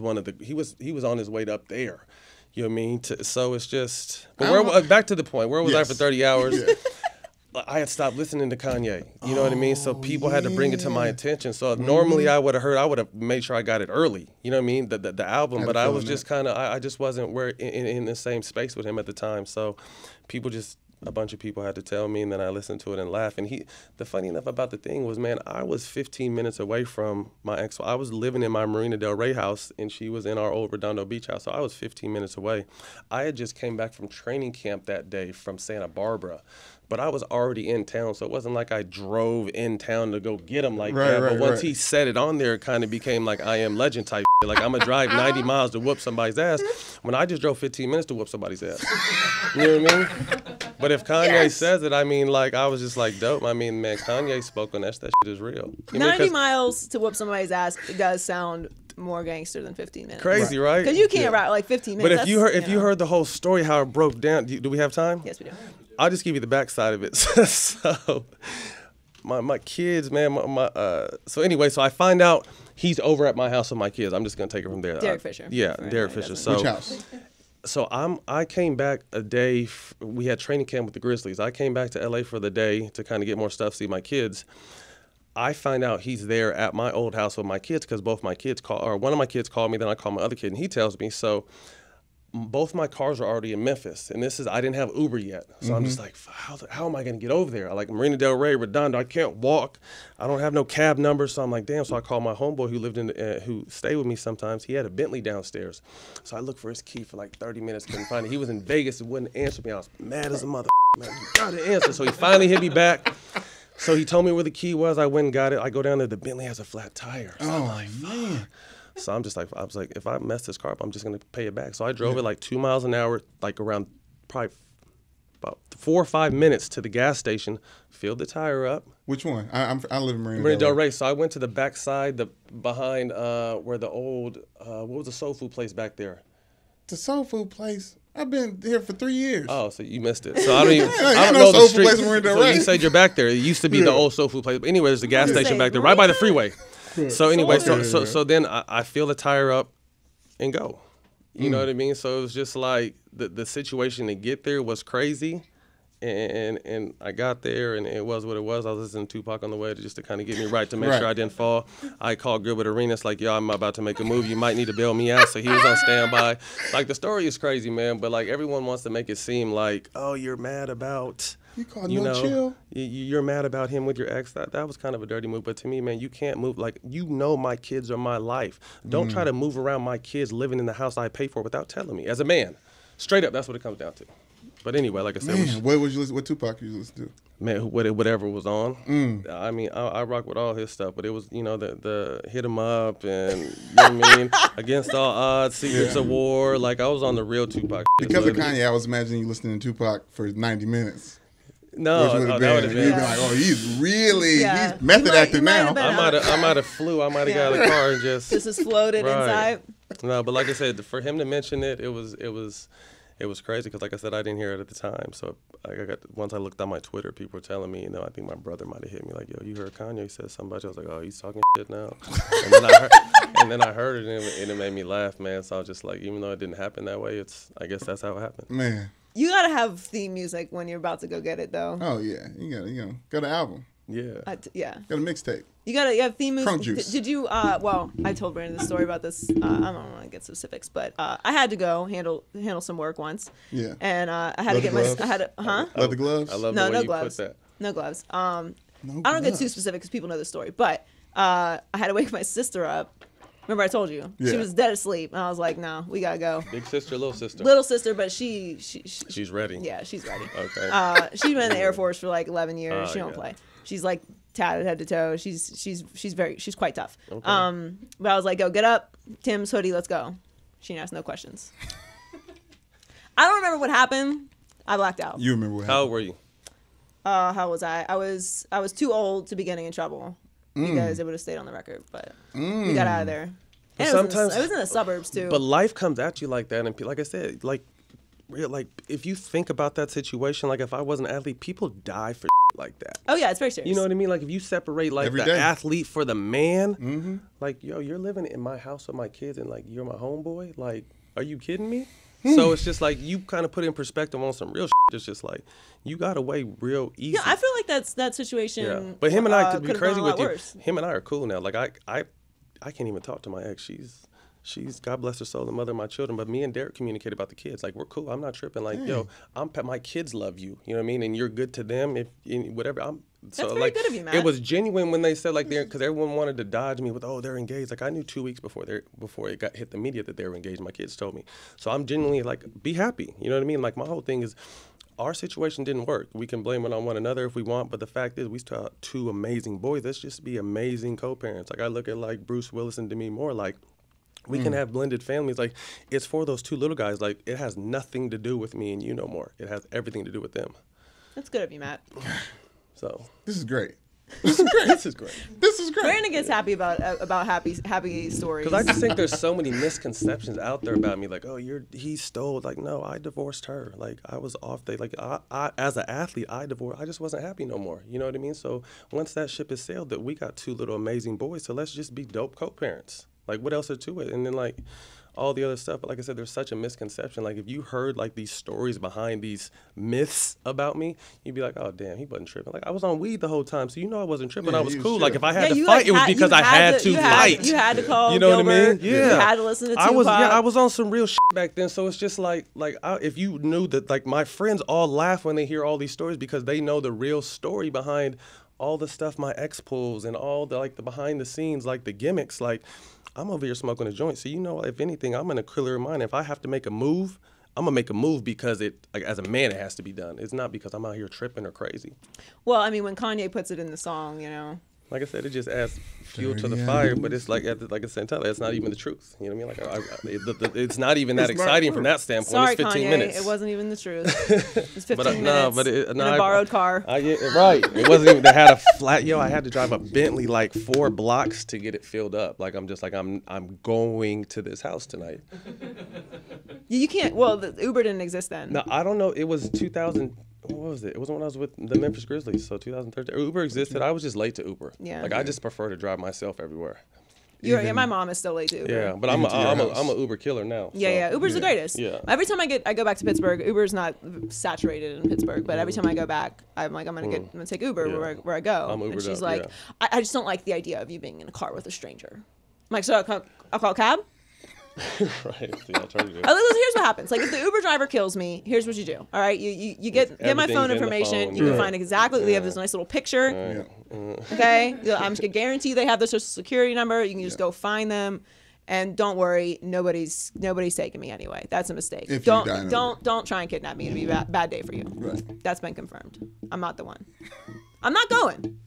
he was on his way up there. You know what I mean? So it's just, but back to the point. Where was I for 30 hours? I had stopped listening to Kanye. You know what I mean? So people had to bring it to my attention. So normally I would have made sure I got it early. You know what I mean? The album. But I was just kind of, I just wasn't in the same space with him at the time. So a bunch of people had to tell me, and then I listened to it and laughed. And the funny enough about the thing was, man, I was 15 minutes away from my ex. I was living in my Marina Del Rey house, and she was in our old Redondo Beach house. So I was 15 minutes away. I had just came back from training camp that day from Santa Barbara. But I was already in town, so it wasn't like I drove in town to go get him like that. But once he said it on there, it kind of became like I Am Legend type shit. Like, I'm going to drive 90 miles to whoop somebody's ass when I just drove 15 minutes to whoop somebody's ass. You know what I mean? But if Kanye says it, I mean, like, I was just like, dope. I mean, man, Kanye spoke on that. That shit is real. 90 miles to whoop somebody's ass does sound more gangster than 15 minutes. Crazy, right? Because you can't ride like 15 minutes. But if you heard the whole story, how it broke down, do we have time? Yes, we do. I'll just give you the backside of it. So my kids, man, so anyway, so I find out he's over at my house with my kids. I'm just going to take it from there. Derek Fisher. Yeah, Derek Fisher. So, which house? So I came back a day, we had training camp with the Grizzlies. I came back to LA for the day to kind of get more stuff, see my kids. I find out he's there at my old house with my kids because both my kids one of my kids called me, then I call my other kid, and he tells me, so both my cars are already in Memphis, and I didn't have Uber yet. So I'm just like, how am I going to get over there? I like Marina Del Rey, Redondo, I can't walk. I don't have no cab number, so I'm like, damn. So I called my homeboy who stayed with me sometimes. He had a Bentley downstairs. So I looked for his key for like 30 minutes, couldn't find it. He was in Vegas and wouldn't answer me. I was mad as a mother, man. You got to answer. So he finally hit me back. So he told me where the key was. I went and got it. I go down there. The Bentley has a flat tire. So I'm like, man. So I'm just like, I was like, if I mess this car up, I'm just going to pay it back. So I drove it like 2 miles an hour, like around probably about 4 or 5 minutes to the gas station, filled the tire up. Which one? I live in Marina Del Rey. So I went to the back side, behind where the old, what was the soul food place back there? The soul food place? I've been here for 3 years. Oh, so you missed it. So I don't even. I don't know the street. So you said you're back there. It used to be the old soul food place. But anyway, there's a gas station back there, right by the freeway. So anyway, so then I fill the tire up and go. You know what I mean? So it was just like the situation to get there was crazy. And I got there, and it was what it was. I was listening to Tupac on the way to kind of get me right to make sure I didn't fall. I called Gilbert Arenas like, yo, I'm about to make a move. You might need to bail me out. So he was on standby. Like, the story is crazy, man. But, like, everyone wants to make it seem like, oh, you're mad about... Chill. You're mad about him with your ex. That was kind of a dirty move. But to me, man, you can't move. Like, my kids are my life. Don't try to move around my kids living in the house I pay for without telling me. As a man, straight up, that's what it comes down to. But anyway, like I said, what Tupac you listen to? Man, whatever was on. I mean, I rock with all his stuff, but it was, the Hit 'Em Up and, you know what I mean, Against All Odds, Secrets of War. Like, I was on the real Tupac. Because of Kanye, I was imagining you listening to Tupac for 90 minutes. No, that would have been. You'd be like, oh, he's method acting now. I might have flew. I might have got in the car and just is floated inside. No, but like I said, for him to mention it, it was crazy because, like I said, I didn't hear it at the time. So once I looked on my Twitter, people were telling me, I think my brother might have hit me like, yo, you heard Kanye said something about you. I was like, oh, he's talking shit now. And then I heard it, and it made me laugh, man. So I was just like, even though it didn't happen that way, I guess that's how it happened. Man. You gotta have theme music when you're about to go get it, though. Oh yeah, you got an album. Yeah. Yeah. Got a mixtape. You have theme music. Crunk Juice. Did you? Well, I told Brandon the story about this. I don't want to get specifics, but I had to go handle some work once. Yeah. And I had to get my. I had to. Leather gloves. I love the way you put that. No gloves. I don't get too specific because people know the story, but I had to wake my sister up. Remember I told you? Yeah. She was dead asleep. And I was like, no, we got to go. Big sister, little sister? Little sister, but she's ready. Yeah, she's ready. Okay. She's been in the Air Force for like 11 years. She don't play. She's like tatted head to toe. She's quite tough. Okay. But I was like, go get up. Tim's hoodie, let's go. She asked no questions. I don't remember what happened. I blacked out. You remember what happened? How old were you? How was I? I was too old to be getting in trouble. Because it would have stayed on the record, but we got out of there. And it was in the suburbs too. But life comes at you like that, and like I said, like if you think about that situation, like if I was an athlete, people die for like that. Oh yeah, it's very serious. You know what I mean? Like if you separate like Every the day. athlete for the man, like yo, you're living in my house with my kids, and like you're my homeboy. Like, are you kidding me? So it's just like you kind of put in perspective on some real shit. It's just like you got away real easy. Yeah, I feel like that situation. Yeah. But him and I, to be crazy with you, worse. him and I are cool now. Like I can't even talk to my ex. She's God bless her soul, the mother of my children. But me and Derek communicate about the kids. Like we're cool. I'm not tripping. Like yo, my kids love you. You know what I mean? And you're good to them. If whatever. That's so very like good of you, Matt. it was genuine when they said like because everyone wanted to dodge me with they're engaged. Like I knew 2 weeks before it got hit the media that they were engaged. My kids told me. So I'm genuinely like be happy. You know what I mean? Like my whole thing is. Our situation didn't work. We can blame it on one another if we want, but the fact is we still have 2 amazing boys. Let's just be amazing co-parents. Like I look at like Bruce Willis and Demi Moore, like we can have blended families. Like it's for those 2 little guys. Like it has nothing to do with me and you no more. It has everything to do with them. That's good of you, Matt. This is great. This is great. This is great. Brandon gets happy about happy stories. Because I just think there's so many misconceptions out there about me. Like, he stole. Like, no, I divorced her. Like, I was off. Like, I as an athlete, I divorced. I just wasn't happy no more. You know what I mean? So once that ship has sailed, that we got 2 little amazing boys. So let's just be dope co-parents. Like, what else is to it? And then like. All the other stuff, but like I said, there's such a misconception. Like if you heard like these stories behind these myths about me, you'd be like, "Oh damn, he wasn't tripping." Like I was on weed the whole time, so I wasn't tripping. I was cool. Like if I had to fight, it was because I had to fight. You had to call. You know Gilbert. what I mean? Yeah. You had to listen to Tupac. I was on some real shit back then. So it's just like if you knew that, like my friends all laugh when they hear all these stories because they know the real story behind all the stuff my ex pulls and all the like the behind the scenes, like the gimmicks, like. I'm over here smoking a joint, so if anything, I'm in a clearer mind. If I have to make a move, I'm gonna make a move because as a man, it has to be done. It's not because I'm out here tripping or crazy. Well, I mean, when Kanye puts it in the song, Like I said, it just adds fuel to the fire, but it's like at the same time, it's not even the truth. You know what I mean? Like it's not even that exciting from that standpoint. Sorry, it's 15 Kanye, minutes. It wasn't even the truth. It's 15 minutes in a borrowed car. Right. It wasn't even. They had a flat. I had to drive a Bentley like 4 blocks to get it filled up. Like I'm just like I'm going to this house tonight. You can't. Well, the Uber didn't exist then. No, I don't know. It was 2000. What was it? It was when I was with the Memphis Grizzlies, so 2013. Uber existed. I was just late to Uber. Yeah. Like I just prefer to drive myself everywhere. My mom is still late to Uber. Yeah, but I'm a Uber killer now. Yeah, Uber's the greatest. Yeah. Every time I go back to Pittsburgh, Uber's not saturated in Pittsburgh, but every time I go back, I'm like I'm gonna take Uber where I go. I'm Ubered and she's up, like, I just don't like the idea of you being in a car with a stranger. I'm like, so I'll call a cab. Right, the alternative. Here's what happens. Like if the Uber driver kills me, here's what you do. All right, you get my phone information. You can find exactly. They have this nice little picture. Okay, I'm just gonna guarantee they have their social security number. You can just go find them, and don't worry, nobody's taking me anyway. That's a mistake. If Don't try and kidnap me. It'll be a bad day for you. Right. That's been confirmed. I'm not the one. I'm not going.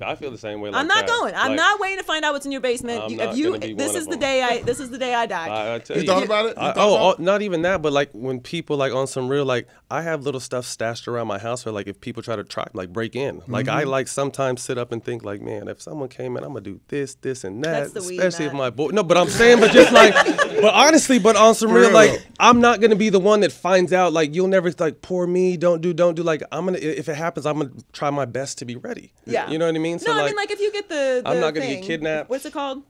I feel the same way. Like I'm not that. going. I'm not waiting to find out what's in your basement. This is the day I die. I tell you. Thought about it? Not even that, but like when people like on some real like I have little stuff stashed around my house for like if people try to break in. Like I like sometimes sit up and think like, man, if someone came in, I'm gonna do this, and that. That's the weed, especially if Matt. my boy. No, but I'm saying, but just like, but honestly, but on some real like, I'm not gonna be the one that finds out. Like you'll never like poor me. Don't do. Like I'm gonna if it happens, I'm gonna try my best to be ready. Yeah. You know what I mean? So I mean like if you get the I'm not gonna thing, get kidnapped. What's it called?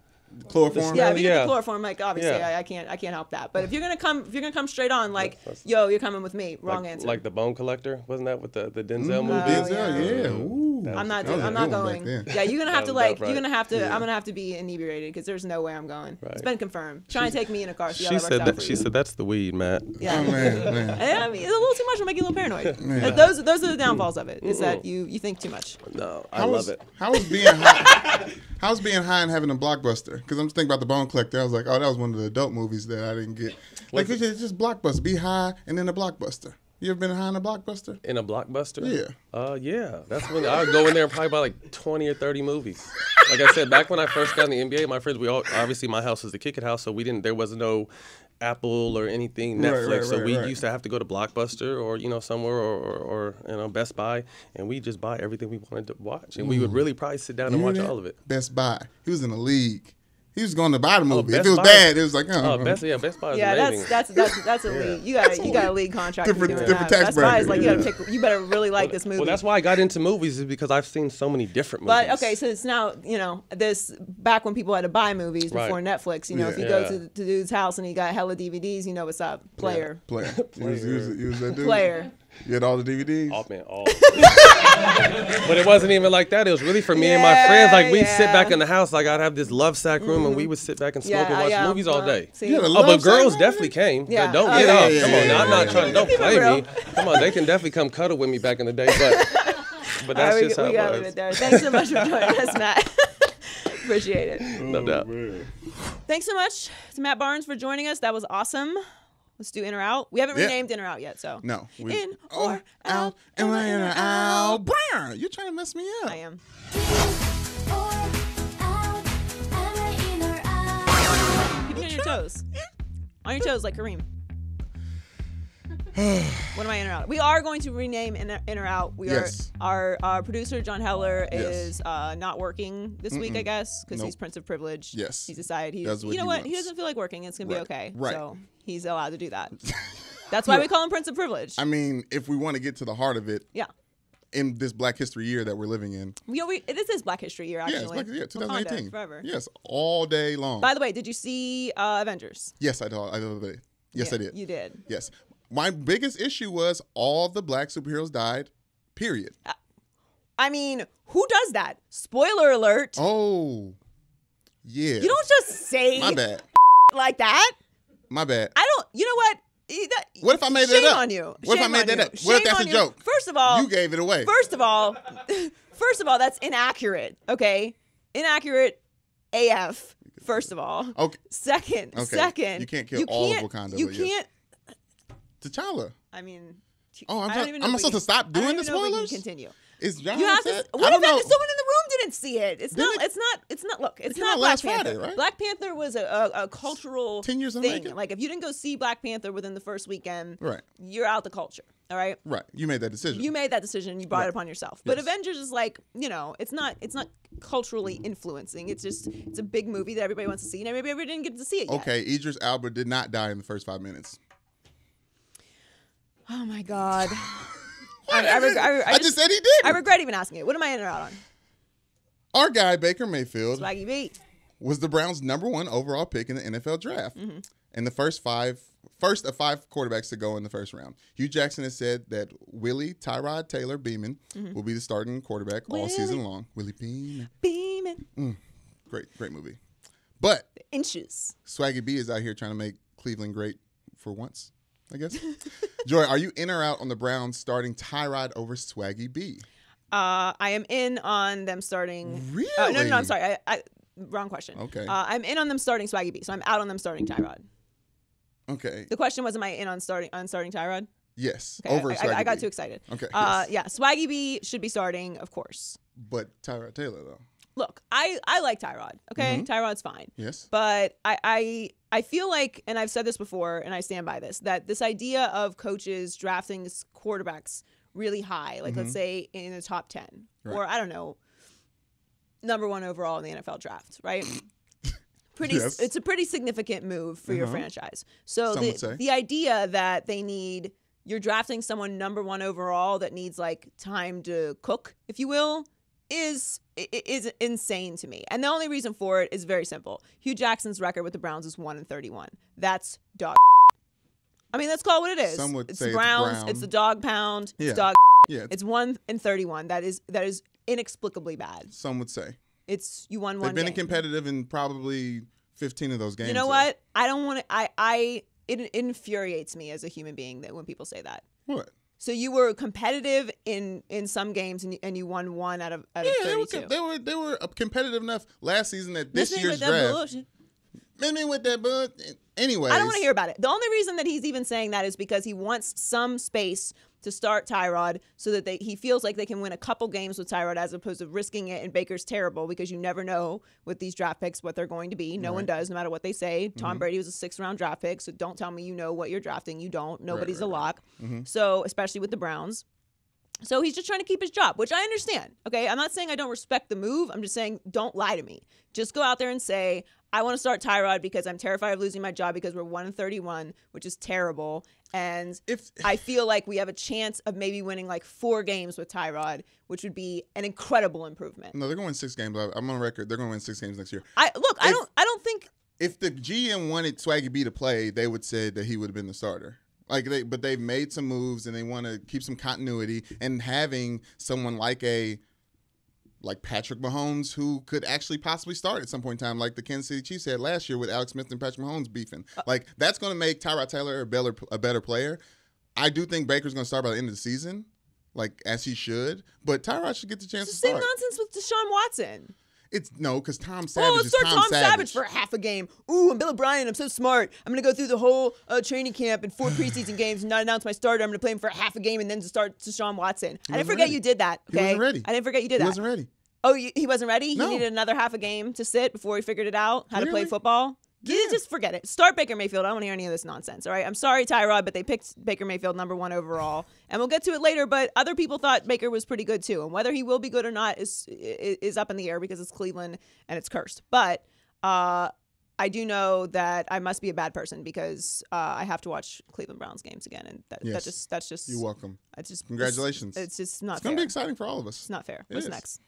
Chloroform. Yeah, if you get the chloroform, like obviously Yeah. I can't help that. But if you're gonna come straight on, like, yo, you're coming with me. Wrong answer. Like the Bone Collector, wasn't that with the Denzel movie? Denzel, yeah. Ooh. I'm not That was a I'm good not one going. back then. Yeah, you're gonna have to That was like dope, you're gonna have to Yeah. I'm gonna have to be inebriated because there's no way I'm going. Right. It's been confirmed. Try and take me in a car. See how She that said works out that. for She you. said that's the weed, Matt. Yeah. Oh, man. I mean, it's a little too much. It'll make you a little paranoid. Those are the downfalls of it. Is that you think too much. No, I love it. How was being high? How's being high and having a Blockbuster? Because I'm just thinking about the Bone Collector. I was like, oh, that was one of the adult movies that I didn't get. Like it's just Blockbuster. Be high and then a Blockbuster. You ever been high in a Blockbuster? In a Blockbuster? Yeah. Yeah. That's when I would go in there and probably buy like 20 or 30 movies. Like I said, back when I first got in the NBA, my friends, obviously my house was the Kick It house, so there was no Apple or anything, Netflix. So we used to have to go to Blockbuster or, somewhere or Best Buy, and we just buy everything we wanted to watch. And we would really probably sit down and watch all of it. Best Buy. He was in the league. He was going to buy the movie. If Best it was Buy. bad, it was like, Best Buy is Yeah, amazing. that's a lead. You got a lead contract. Different for doing that. tax Best Buy is bracket. like you better really like this movie. Well, that's why I got into movies, is because I've seen so many different movies. But okay, so it's now this back when people had to buy movies before Right. Netflix. If you Yeah. go to the dude's house and he got hella DVDs, you know what's up, player. Player. He was that dude. Player. You had all the DVDs? Oh, man, all. But it wasn't even like that. It was really for me and my friends. Like, we'd sit back in the house. Like, I'd have this love sack room, and we would sit back and smoke and watch movies all day. See? You had a Oh, love but girls sack definitely room? came. Yeah. Don't Oh, get yeah, up. yeah, Come on, yeah, now. I'm not trying. Don't Keep it play real. me. Come on, they can definitely come cuddle with me back in the day. But that's All right, just we how gotta it leave it was. there. Thanks so much for joining us, Matt. Appreciate it. No doubt. Thanks so much to Matt Barnes for joining us. That was awesome. Let's do in or out. We haven't Yeah. renamed in or out yet, so No. in or out. Am I in or out? Brr, you're trying to mess me up. I am. Keep me on your toes. On your toes, like Kareem. What am I in or out? We are going to rename in or out. We Yes. are our producer John Heller Yes. is not working this week, I guess, because he's Nope. Prince of Privilege. Yes. He's decided Does what you know he what? He wants. doesn't feel like working. It's gonna Right. be okay. Right. So he's allowed to do that. That's why we call him Prince of Privilege. I mean, if we want to get to the heart of it, Yeah. in this Black History year that we're living in. It is Black History Year, actually. Yeah, it's 2018. Wakanda, forever. Yes, all day long. By the way, did you see Avengers? Yes, I did. Yes, Yeah, I did. You did. Yes. My biggest issue was all the Black superheroes died, period. I mean, who does that? Spoiler alert. Oh, yeah. You don't just say My bad. like that. My bad. I don't. You know what? What if I made Shame that up? on you. What if I Shame made on that you. up? What if Shame that's on a you. joke? First of all, You gave it away. First of all, that's inaccurate. Okay, inaccurate AF. First of all. Okay. Second. You can't kill all of Wakanda, You but yes. can't. T'Challa. I mean. Oh, I don't even know I'm if we supposed to can- stop I doing don't the even know if we can spoilers? Continue. Is John You have upset? to. I What don't if know. someone in the room didn't see it? It's not. Didn't It's not. Look, it's came not out Black last Panther. Friday, right? Black Panther was a cultural 10 years in thing. making. Like if you didn't go see Black Panther within the first weekend, Right. you're out the culture. All right. Right. You made that decision. You made that decision. You brought Right. it upon yourself. But Yes. Avengers is like, it's not culturally influencing. It's a big movie that everybody wants to see, and everybody didn't get to see it yet. Okay, Idris Elba did not die in the first 5 minutes. Oh my God. I just said he did. I regret even asking it. What am I in or out on? Our guy, Baker Mayfield, Swaggy B. was the Browns' #1 overall pick in the NFL draft. Mm-hmm. And the first of 5 quarterbacks to go in the first round. Hugh Jackson has said that Willie Tyrod Taylor Beeman will be the starting quarterback all season long. Willie Beeman. Beaming. Great movie. But Inches. Swaggy B is out here trying to make Cleveland great for once, I guess. Joy, are you in or out on the Browns starting Tyrod over Swaggy B? I am in on them starting. Really? No, I'm sorry. Wrong question. Okay. I'm in on them starting Swaggy B, so I'm out on them starting Tyrod. Okay. The question was, am I in on starting Tyrod? Yes. Okay, Over Swaggy I got B. too excited. Okay. Yeah, Swaggy B should be starting, of course. But Tyrod Taylor, though. Look, I like Tyrod. Okay, Tyrod's fine. Yes. But I feel like, and I've said this before, and I stand by this, that this idea of coaches drafting quarterbacks really high, like let's say in the top 10, or I don't know, #1 overall in the NFL draft, right? Yes. It's a pretty significant move for your franchise. So Some would say. the idea that you're drafting someone #1 overall that needs like time to cook, if you will, is insane to me. And the only reason for it is very simple. Hugh Jackson's record with the Browns is 1-31. That's dog. I mean, let's call it what it is. Some would it's say the it's Browns. brown. It's the dog pound. Yeah. It's dog. Yeah. It's 1-31. That is inexplicably bad. Some would say. You won one They've been game. competitive in probably 15 of those games. You know though. what? I don't want to. It infuriates me as a human being that when people say that. What? So you were competitive in some games and you won 1 out of 32. They were competitive enough last season that this Miss me year's with that draft. bullshit. Miss me with that bud. Anyways. I don't want to hear about it. The only reason that he's even saying that is because he wants some space to start Tyrod so that he feels like they can win a couple games with Tyrod as opposed to risking it, and Baker's terrible because you never know with these draft picks what they're going to be. No one does, no matter what they say. Tom Brady was a 6th-round draft pick, so don't tell me you know what you're drafting. You don't. Nobody's a lock. So, especially with the Browns. So he's just trying to keep his job, which I understand. Okay, I'm not saying I don't respect the move. I'm just saying don't lie to me. Just go out there and say, I want to start Tyrod because I'm terrified of losing my job because we're 1-31, which is terrible. And I feel like we have a chance of maybe winning like 4 games with Tyrod, which would be an incredible improvement. No, they're going to win 6 games. I'm on record. They're going to win 6 games next year. I don't think. If the GM wanted Swaggy B to play, they would say that he would have been the starter. But they've made some moves and they want to keep some continuity, and having someone like Patrick Mahomes, who could actually possibly start at some point in time, like the Kansas City Chiefs had last year with Alex Smith and Patrick Mahomes beefing. That's going to make Tyrod Taylor a better player. I do think Baker's going to start by the end of the season, as he should. But Tyrod should get the chance to start. Same nonsense with Deshaun Watson. Because Tom Savage let's is start Tom Savage for half a game. Ooh, I'm Bill O'Brien. I'm so smart. I'm going to go through the whole training camp and 4 preseason games and not announce my starter. I'm going to play him for half a game and then to start Deshaun Watson. I didn't forget you did that. Okay? He wasn't ready. I didn't forget you did that. He wasn't ready. Oh, he wasn't ready? No. He needed another half a game to sit before he figured it out, how to play Really? football? Yeah. Just forget it. Start Baker Mayfield. I don't want to hear any of this nonsense, all right? I'm sorry, Tyrod, but they picked Baker Mayfield number 1 overall. And we'll get to it later, but other people thought Baker was pretty good too. And whether he will be good or not is up in the air because it's Cleveland and it's cursed. But I do know that I must be a bad person because I have to watch Cleveland Browns games again. And that's just... You're welcome. It's just, Congratulations. It's just not fair. It's going to be exciting for all of us. It's not fair. It What's is. next?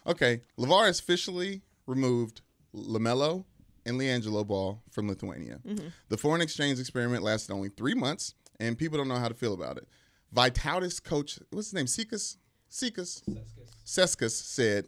Okay. LaVar has officially removed LaMelo and LiAngelo Ball from Lithuania. Mm-hmm. The foreign exchange experiment lasted only 3 months, and people don't know how to feel about it. Vitautas coach, what's his name, Seskas said,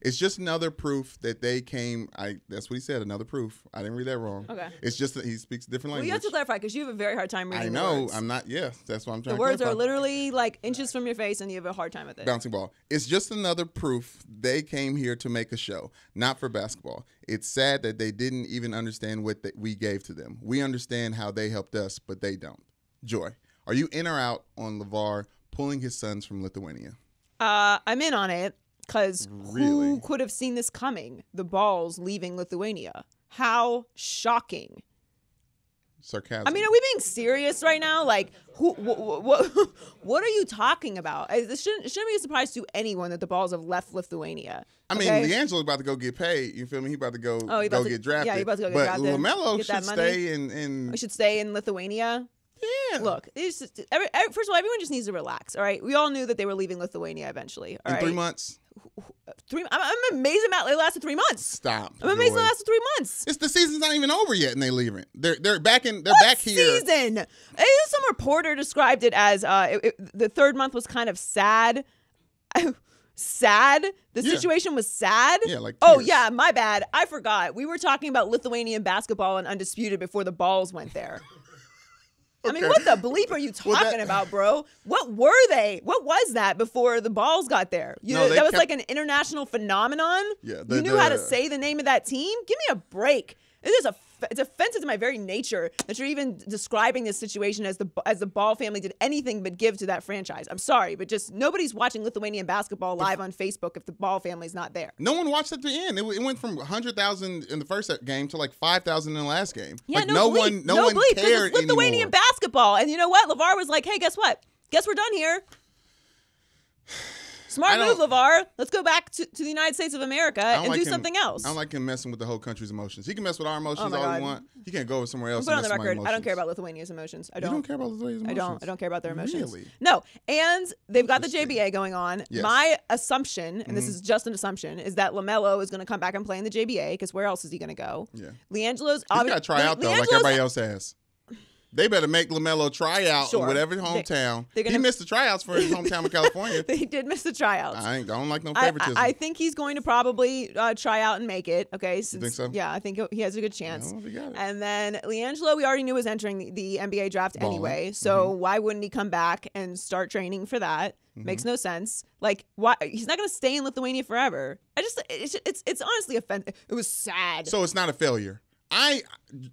it's just another proof that they came, that's what he said, another proof. I didn't read that wrong. Okay. It's just that he speaks a different language. Well, you have to clarify because you have a very hard time reading I know. the words. I'm not, that's what I'm trying The to words clarify. are literally like inches from your face and you have a hard time with it. Bouncing ball. It's just another proof they came here to make a show, not for basketball. It's sad that they didn't even understand what we gave to them. We understand how they helped us, but they don't. Joy, are you in or out on LaVar pulling his sons from Lithuania? I'm in on it because Really? who could have seen this coming? The Balls leaving Lithuania. How shocking. Sarcasm. I mean, are we being serious right now? Like, what are you talking about? This shouldn't be a surprise to anyone that the Balls have left Lithuania. I mean, okay? LiAngelo's about to go get paid. You feel me? He about to go get drafted. Yeah, he's about to go get but drafted. LaMelo Get should that money. stay in. We should stay in Lithuania. Yeah. Look, first of all, everyone just needs to relax. All right, we all knew that they were leaving Lithuania eventually. All right, 3 months. I'm amazed it lasted 3 months. Stop. I'm amazed Joy. it lasted 3 months. The season's not even over yet, and they leaving. They're back in. They're back here. Season. Some reporter described it as the 3rd month was kind of sad. Sad. The situation was sad. Yeah, like oh tears. yeah, my bad. I forgot. We were talking about Lithuanian basketball and Undisputed before the Balls went there. I mean, what the bleep are you talking about, bro? What were they? What was that before the Balls got there? That was like an international phenomenon? Yeah, you knew how to say the name of that team? Give me a break. It's offensive to my very nature that you're even describing this situation as the Ball family did anything but give to that franchise. I'm sorry, but just nobody's watching Lithuanian basketball live on Facebook if the Ball family's not there. No one watched at the end. It went from 100,000 in the first game to like 5,000 in the last game. Yeah, like no one bleep, cared it's Lithuanian anymore. basketball. And you know what? LaVar was like, hey, guess what? Guess we're done here. Smart move, LaVar. Let's go back to the United States of America and do something else. I don't like him messing with the whole country's emotions. He can mess with our emotions all he want. He can't go over somewhere else. Put on and the mess with my record. emotions. I don't care about Lithuania's emotions. I don't. You don't care about Lithuania's emotions? I don't care about their emotions. Really? No. And they've got the JBA going on. Yes. My assumption, and this is just an assumption, is that LaMelo is going to come back and play in the JBA because where else is he going to go? Yeah. LiAngelo's He's got to try out, though, like everybody else has. They better make LaMelo try out in whatever hometown. He missed the tryouts for his hometown in California. They did miss the tryouts. I don't like no favoritism. I think he's going to probably try out and make it. Okay, You think so? Yeah, I think he has a good chance. I don't know if he got it. And then LiAngelo, we already knew was entering the NBA draft anyway. So why wouldn't he come back and start training for that? Makes no sense. Like, why? He's not going to stay in Lithuania forever. It's honestly offensive. It was sad. So it's not a failure.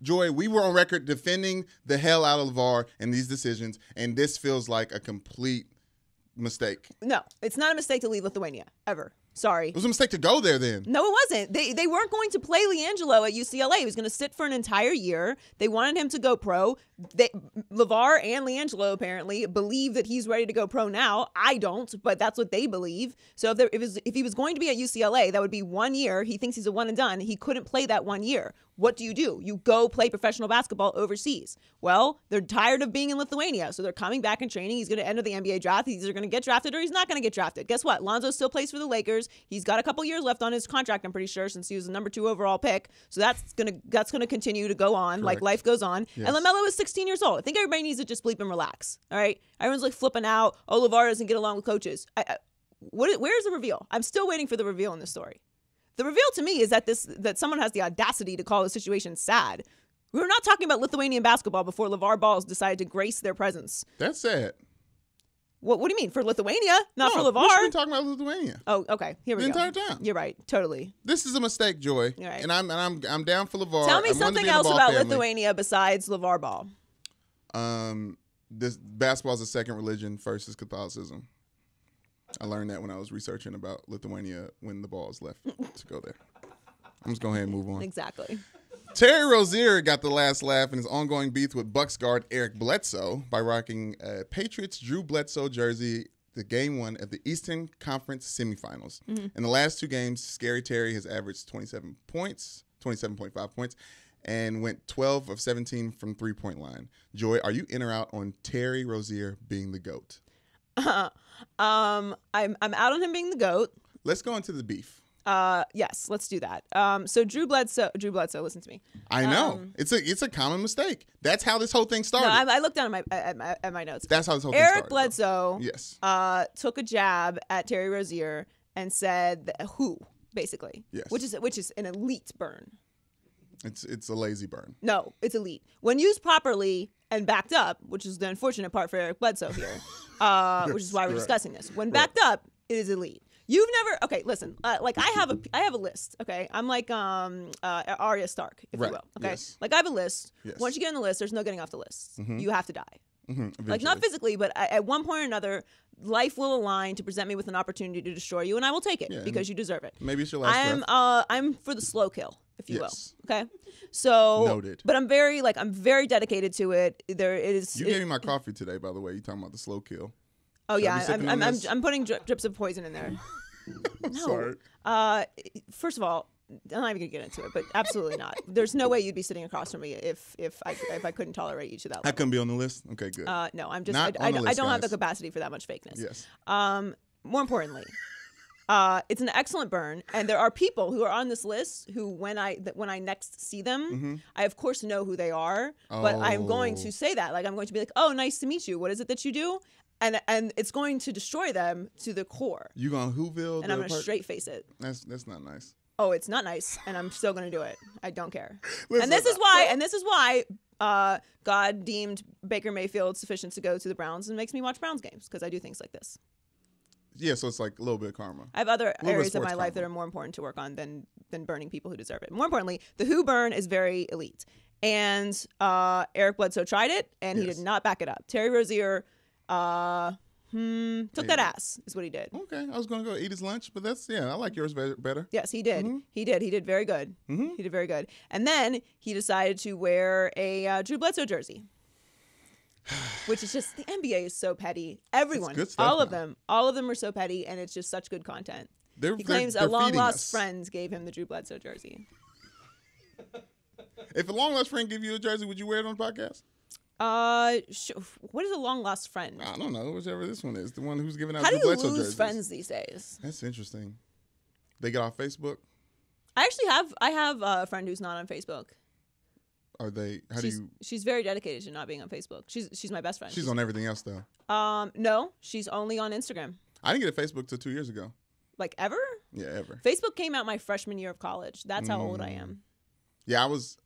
Joy, we were on record defending the hell out of LaVar and these decisions, and this feels like a complete mistake. No, it's not a mistake to leave Lithuania ever. Sorry. It was a mistake to go there then. No, it wasn't. They weren't going to play LiAngelo at UCLA. He was going to sit for an entire year. They wanted him to go pro. LaVar and LiAngelo apparently believe that he's ready to go pro now. I don't, but that's what they believe. So if he was going to be at UCLA, that would be 1 year. He thinks he's a one and done. He couldn't play that 1 year. What do? You go play professional basketball overseas. Well, they're tired of being in Lithuania, so they're coming back and training. He's going to enter the NBA draft. He's either going to get drafted or he's not going to get drafted. Guess what? Lonzo still plays for the Lakers. He's got a couple years left on his contract, I'm pretty sure, since he was the number 2 overall pick. So that's gonna continue to go on. Correct. Like life goes on. Yes. And LaMelo is 16 years old. I think everybody needs to just bleep and relax. All right? Everyone's like flipping out. Oh, LaVar doesn't get along with coaches. Where's the reveal? I'm still waiting for the reveal in this story. The reveal to me is that someone has the audacity to call the situation sad. We were not talking about Lithuanian basketball before LaVar Balls decided to grace their presence. That's sad. What do you mean? For Lithuania? Not for LaVar? We've been talking about Lithuania. Oh, okay. Here we go. The entire time. You're right. Totally. This is a mistake, Joy. You're right. And I'm down for LaVar. Tell me something else about Lithuania besides LaVar Ball. This basketball is a second religion. First is Catholicism. I learned that when I was researching about Lithuania when the Balls left to go there. I'm just going to go ahead and move on. Exactly. Terry Rozier got the last laugh in his ongoing beef with Bucks guard Eric Bledsoe by rocking a Patriots Drew Bledsoe jersey the game 1 of the Eastern Conference semifinals. Mm-hmm. In the last 2 games, Scary Terry has averaged 27.5 points, and went 12 of 17 from three-point line. Joy, are you in or out on Terry Rozier being the GOAT? I'm out on him being the GOAT. Let's go into the beef. Yes, let's do that. So Drew Bledsoe, listen to me. I know. It's a common mistake. That's how this whole thing started. No, I looked down at my notes. That's how this whole thing started. Eric Bledsoe yes. Took a jab at Terry Rozier and said who, basically. Yes. Which is an elite burn. It's a lazy burn. No, it's elite. When used properly and backed up, which is the unfortunate part for Eric Bledsoe here, which is why we're discussing this. When backed up, it is elite. You've never, okay, listen, like I have a list, okay? I'm like Arya Stark, if you will, okay? Yes. Like I have a list. Yes. Once you get on the list, there's no getting off the list. Mm-hmm. You have to die. Mm-hmm. Like not physically, but at one point or another, life will align to present me with an opportunity to destroy you, and I will take it because you deserve it. Maybe it's your last breath. I'm for the slow kill, if you will. Okay, so noted. But I'm very dedicated to it. You gave me my coffee today, by the way. You talking about the slow kill? Oh yeah, I'm putting drips of poison in there. No. Sorry. First of all, I'm not even gonna get into it, but absolutely not. There's no way you'd be sitting across from me if I couldn't tolerate you to that level. I couldn't be on the list. Okay, good. No, I'm just I don't have the capacity for that much fakeness. Yes. More importantly, it's an excellent burn, and there are people who are on this list who, when I next see them, I of course know who they are, but I'm going to say that, like I'm going to be like, oh, nice to meet you. What is it that you do? And it's going to destroy them to the core. You gonna Whoville? And I'm gonna straight face it. That's not nice. Oh, it's not nice, and I'm still gonna do it. I don't care. Listen, and this is why God deemed Baker Mayfield sufficient to go to the Browns and makes me watch Browns games because I do things like this. Yeah, so it's like a little bit of karma. I have other areas of my life that are more important to work on than burning people who deserve it. More importantly, the who burn is very elite, and Eric Bledsoe tried it, and he did not back it up. Terry Rozier. Took that ass is what he did. Okay, I was gonna go eat his lunch, but I like yours better. Yes, he did. Mm-hmm. He did very good. Mm-hmm. He did very good. And then he decided to wear a Drew Bledsoe jersey, which is just the NBA is so petty. Everyone, good stuff all of them are so petty, and it's just such good content. He claims a long lost friend gave him the Drew Bledsoe jersey. If a long lost friend gave you a jersey, would you wear it on the podcast? What is a long lost friend? I don't know. Whichever this one is, the one who's giving out. How do you lose jerseys. Friends these days? That's interesting. They get off Facebook. I have a friend who's not on Facebook. Are they? She's very dedicated to not being on Facebook. She's my best friend. She's on everything else though. No, she's only on Instagram. I didn't get a Facebook till 2 years ago. Like ever? Yeah, ever. Facebook came out my freshman year of college. That's how old I am. Yeah, I was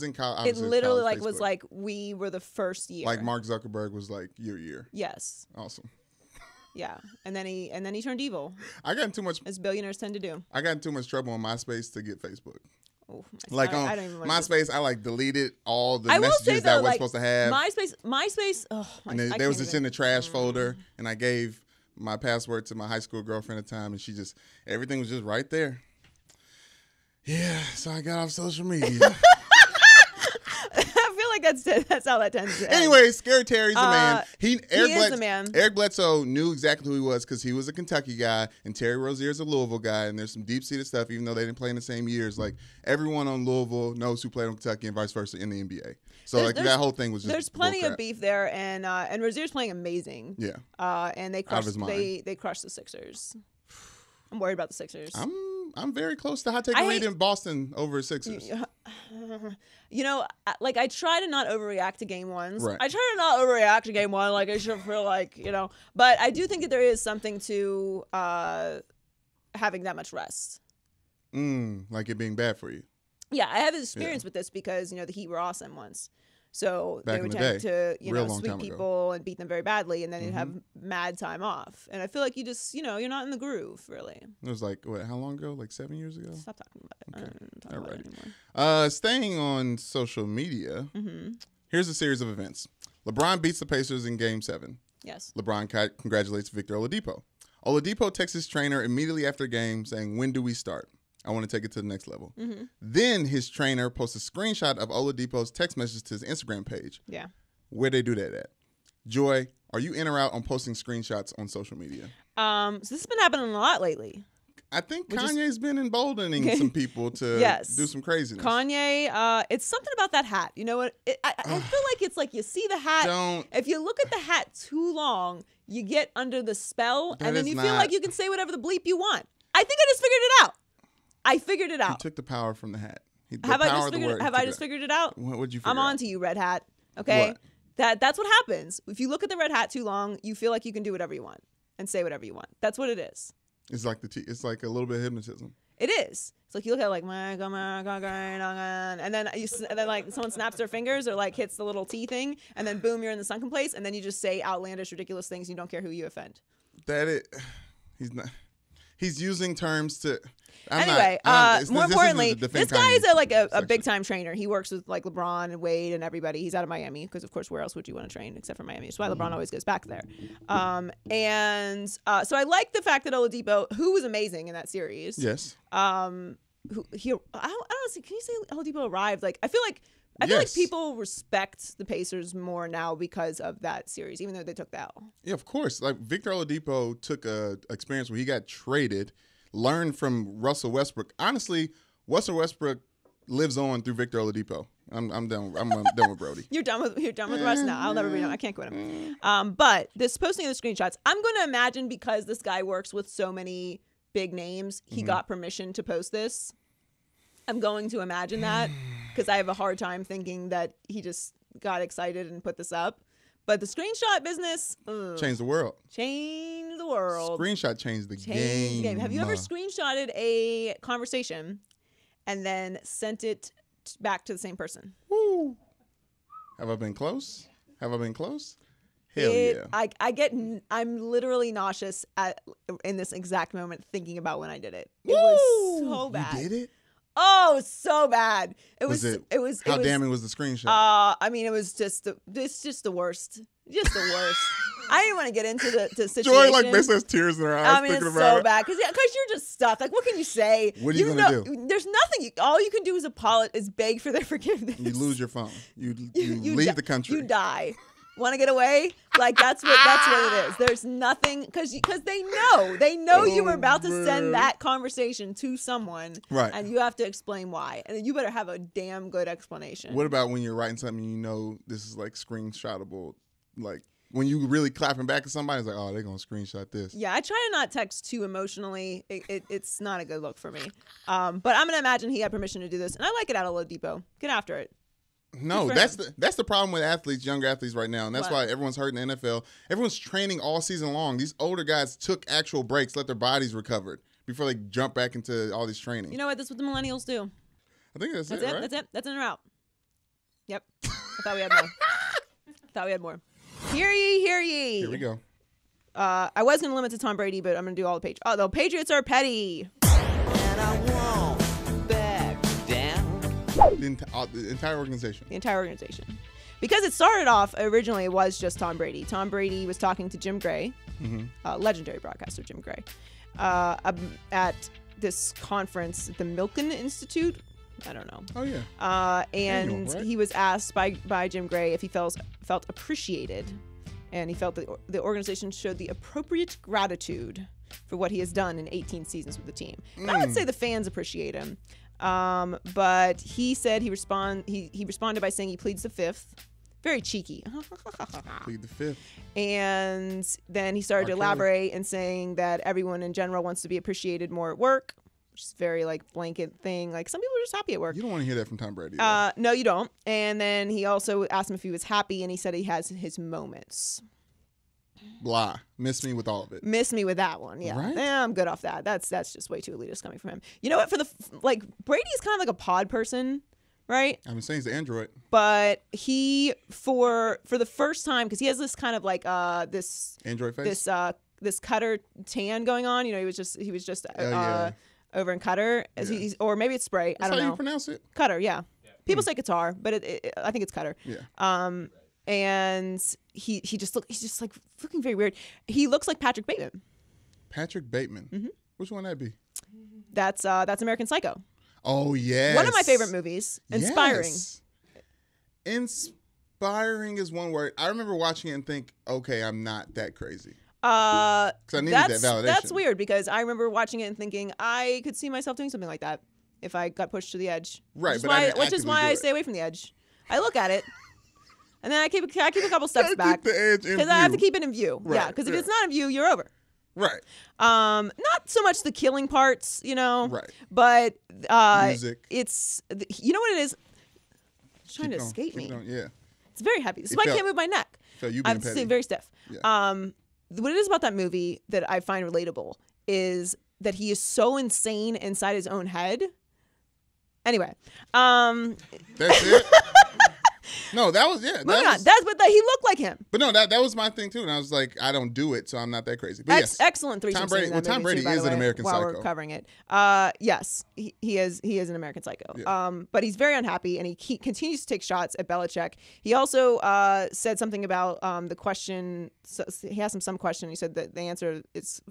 in college. It literally was like we were the first year. Like Mark Zuckerberg was like your year. Yes. Awesome. Yeah, and then he turned evil. I got in too much. As billionaires tend to do. I got in too much trouble on MySpace to get Facebook. Oh, Like on I don't even wanna MySpace, I like deleted all the I will messages say, though, that I was like, supposed to have. MySpace. Oh, And there was this in the trash folder, and I gave my password to my high school girlfriend at the time, and everything was just right there. Yeah, so I got off social media. I feel like that's how that tends to end. Anyway, Scary Terry's the man. Is the man. Eric Bledsoe knew exactly who he was because he was a Kentucky guy, and Terry Rozier is a Louisville guy, and there's some deep-seated stuff, even though they didn't play in the same years. Like, everyone on Louisville knows who played on Kentucky and vice versa in the NBA. So, that whole thing was just There's plenty bullcrap. of beef there, and Rozier's playing amazing. Yeah. And they Out of his crushed, mind. they crushed the Sixers. I'm worried about the Sixers. I'm very close to taking a lead in Boston over Sixers. You know, like, I try to not overreact to game ones. Right. I try to not overreact to game one. Like, I should feel like, you know. But I do think that there is something to having that much rest. Like it being bad for you. Yeah, I have experience with this because, you know, the Heat were awesome once. So Back they would in the tend day. to, you Real know, long sweep time ago. people and beat them very badly, and then you'd have mad time off. And I feel like you just, you know, you're not in the groove, really. It was like, what, how long ago? Like 7 years ago? Stop talking about it. Okay. I don't talk about it anymore. Staying on social media, here's a series of events. LeBron beats the Pacers in Game 7. Yes. LeBron congratulates Victor Oladipo. Oladipo texts his trainer immediately after the game saying, "When do we start? I want to take it to the next level." Then his trainer posts a screenshot of Oladipo's text message to his Instagram page. Yeah. Where they do that at? Joy, are you in or out on posting screenshots on social media? So this has been happening a lot lately. I think Kanye's been emboldening some people to do some craziness. Kanye, it's something about that hat. You know what? I feel like it's like you see the hat. If you look at the hat too long, you get under the spell, and then you feel like you can say whatever the bleep you want. I think I just figured it out. I figured it out. He took the power from the hat. Have I just figured it out? What'd you figure I'm on to you, red hat. Okay? What? That's what happens. If you look at the red hat too long, you feel like you can do whatever you want and say whatever you want. That's what it is. It's like it's like a little bit of hypnotism. It is. It's like you look at it like, and then like someone snaps their fingers or like hits the little T thing, and then boom, you're in the sunken place, and then you just say outlandish, ridiculous things. And you don't care who you offend. He's not. He's using terms to. More importantly, this guy is a big time trainer. He works with like LeBron and Wade and everybody. He's out of Miami because, of course, where else would you want to train except for Miami? That's why LeBron always goes back there. So I like the fact that Oladipo, who was amazing in that series. Yes. I don't know. Can you say Oladipo arrived? Like I feel like people respect the Pacers more now because of that series, even though they took the L. Yeah, of course. Like Victor Oladipo took a experience where he got traded, learned from Russell Westbrook. Honestly, Russell Westbrook lives on through Victor Oladipo. I'm done. I'm done with Brody. You're done with Russ now. I'll never be done. I can't quit him. But this posting of the screenshots, I'm going to imagine because this guy works with so many big names, he got permission to post this. I'm going to imagine that because I have a hard time thinking that he just got excited and put this up. But the screenshot business changed the world. Changed the world. Screenshot changed the game. Have you ever screenshotted a conversation and then sent it back to the same person? Woo. Have I been close? Hell yeah. I'm literally nauseous in this exact moment thinking about when I did it. It was so bad. You did it? Oh, so bad. It was. How damning was the screenshot? I mean, it was just the worst. Just the worst. I didn't want to get into the situation. Joy basically has tears in her eyes. I mean, it's so bad because you're just stuck. Like, what can you say? What are you gonna do? There's nothing. All you can do is beg for their forgiveness. You lose your phone. You leave the country. You die. Want to get away? Like that's what it is. There's nothing because they know you were about to send that conversation to someone, right? And you have to explain why, and you better have a damn good explanation. What about when you're writing something and you know this is like screenshotable, like when you really clapping back at somebody, it's like, oh, they're gonna screenshot this. Yeah, I try to not text too emotionally. It's not a good look for me. But I'm gonna imagine he had permission to do this, and I like it out of Oladipo. Get after it. No, that's the problem with athletes, younger athletes right now, and that's why everyone's hurt in the NFL. Everyone's training all season long. These older guys took actual breaks, let their bodies recover before they jump back into all this training. You know what? That's what the millennials do. I think that's it. Right? That's it. That's in or out. Yep. I thought we had more. Hear ye, hear ye. Here we go. I was going to limit to Tom Brady, but I'm going to do all the Patriots. Oh, the Patriots are petty. And I won't back down. The entire organization. The entire organization. Because it started off, originally it was just Tom Brady. Tom Brady was talking to Jim Gray, legendary broadcaster Jim Gray, at this conference at the Milken Institute. I don't know. Oh, yeah. And Annual, right? he was asked by Jim Gray if he felt appreciated. And he felt that the organization showed the appropriate gratitude for what he has done in 18 seasons with the team. And I would say the fans appreciate him. But he said he responded by saying he pleads the fifth. Very cheeky. Plead the fifth. And then he started to elaborate and saying that everyone in general wants to be appreciated more at work, which is very like blanket thing. Like some people are just happy at work. You don't want to hear that from Tom Brady. No, you don't. And then he also asked him if he was happy, and he said he has his moments. Blah. Miss me with all of it. Miss me with that one. Yeah. Right? I'm good off that. That's just way too elitist coming from him. You know what? Brady's kind of like a pod person, right? I've been saying he's the android. But he, for the first time, because he has this kind of like this android face. This Cutter tan going on. You know, he was just over in Cutter, or maybe it's spray. That's I don't know. How you pronounce it? Cutter. Yeah. People say guitar, but I think it's Cutter. Yeah. And he's just like looking very weird. He looks like Patrick Bateman. Patrick Bateman. Mm-hmm. Which one that be? That's American Psycho. Oh yeah. One of my favorite movies. Inspiring. Yes. Inspiring is one word. I remember watching it and think, okay, I'm not that crazy. Because I needed that validation. That's weird because I remember watching it and thinking I could see myself doing something like that if I got pushed to the edge. Right, which is why I stay away from the edge. I look at it, and then I keep a couple steps back because I have to keep it in view. Right, yeah, because if it's not in view, you're over. Right. Not so much the killing parts, you know. Right. But music. It's you know what it is. It's trying to escape me. Yeah. It's very heavy. That's why I can't move my neck. You I have to stay very stiff. Yeah. What it is about that movie that I find relatable is that he is so insane inside his own head. Anyway, that's it. No, that was but he looked like him. But no, that was my thing too, and I was like, I don't do it, so I'm not that crazy. But yes, excellent threesome. Tom Brady is an American Psycho. Psycho. While we're covering it, yes, he is an American Psycho. Yeah. But he's very unhappy, and he continues to take shots at Belichick. He also said something about the question. So he asked him some question. He said that the answer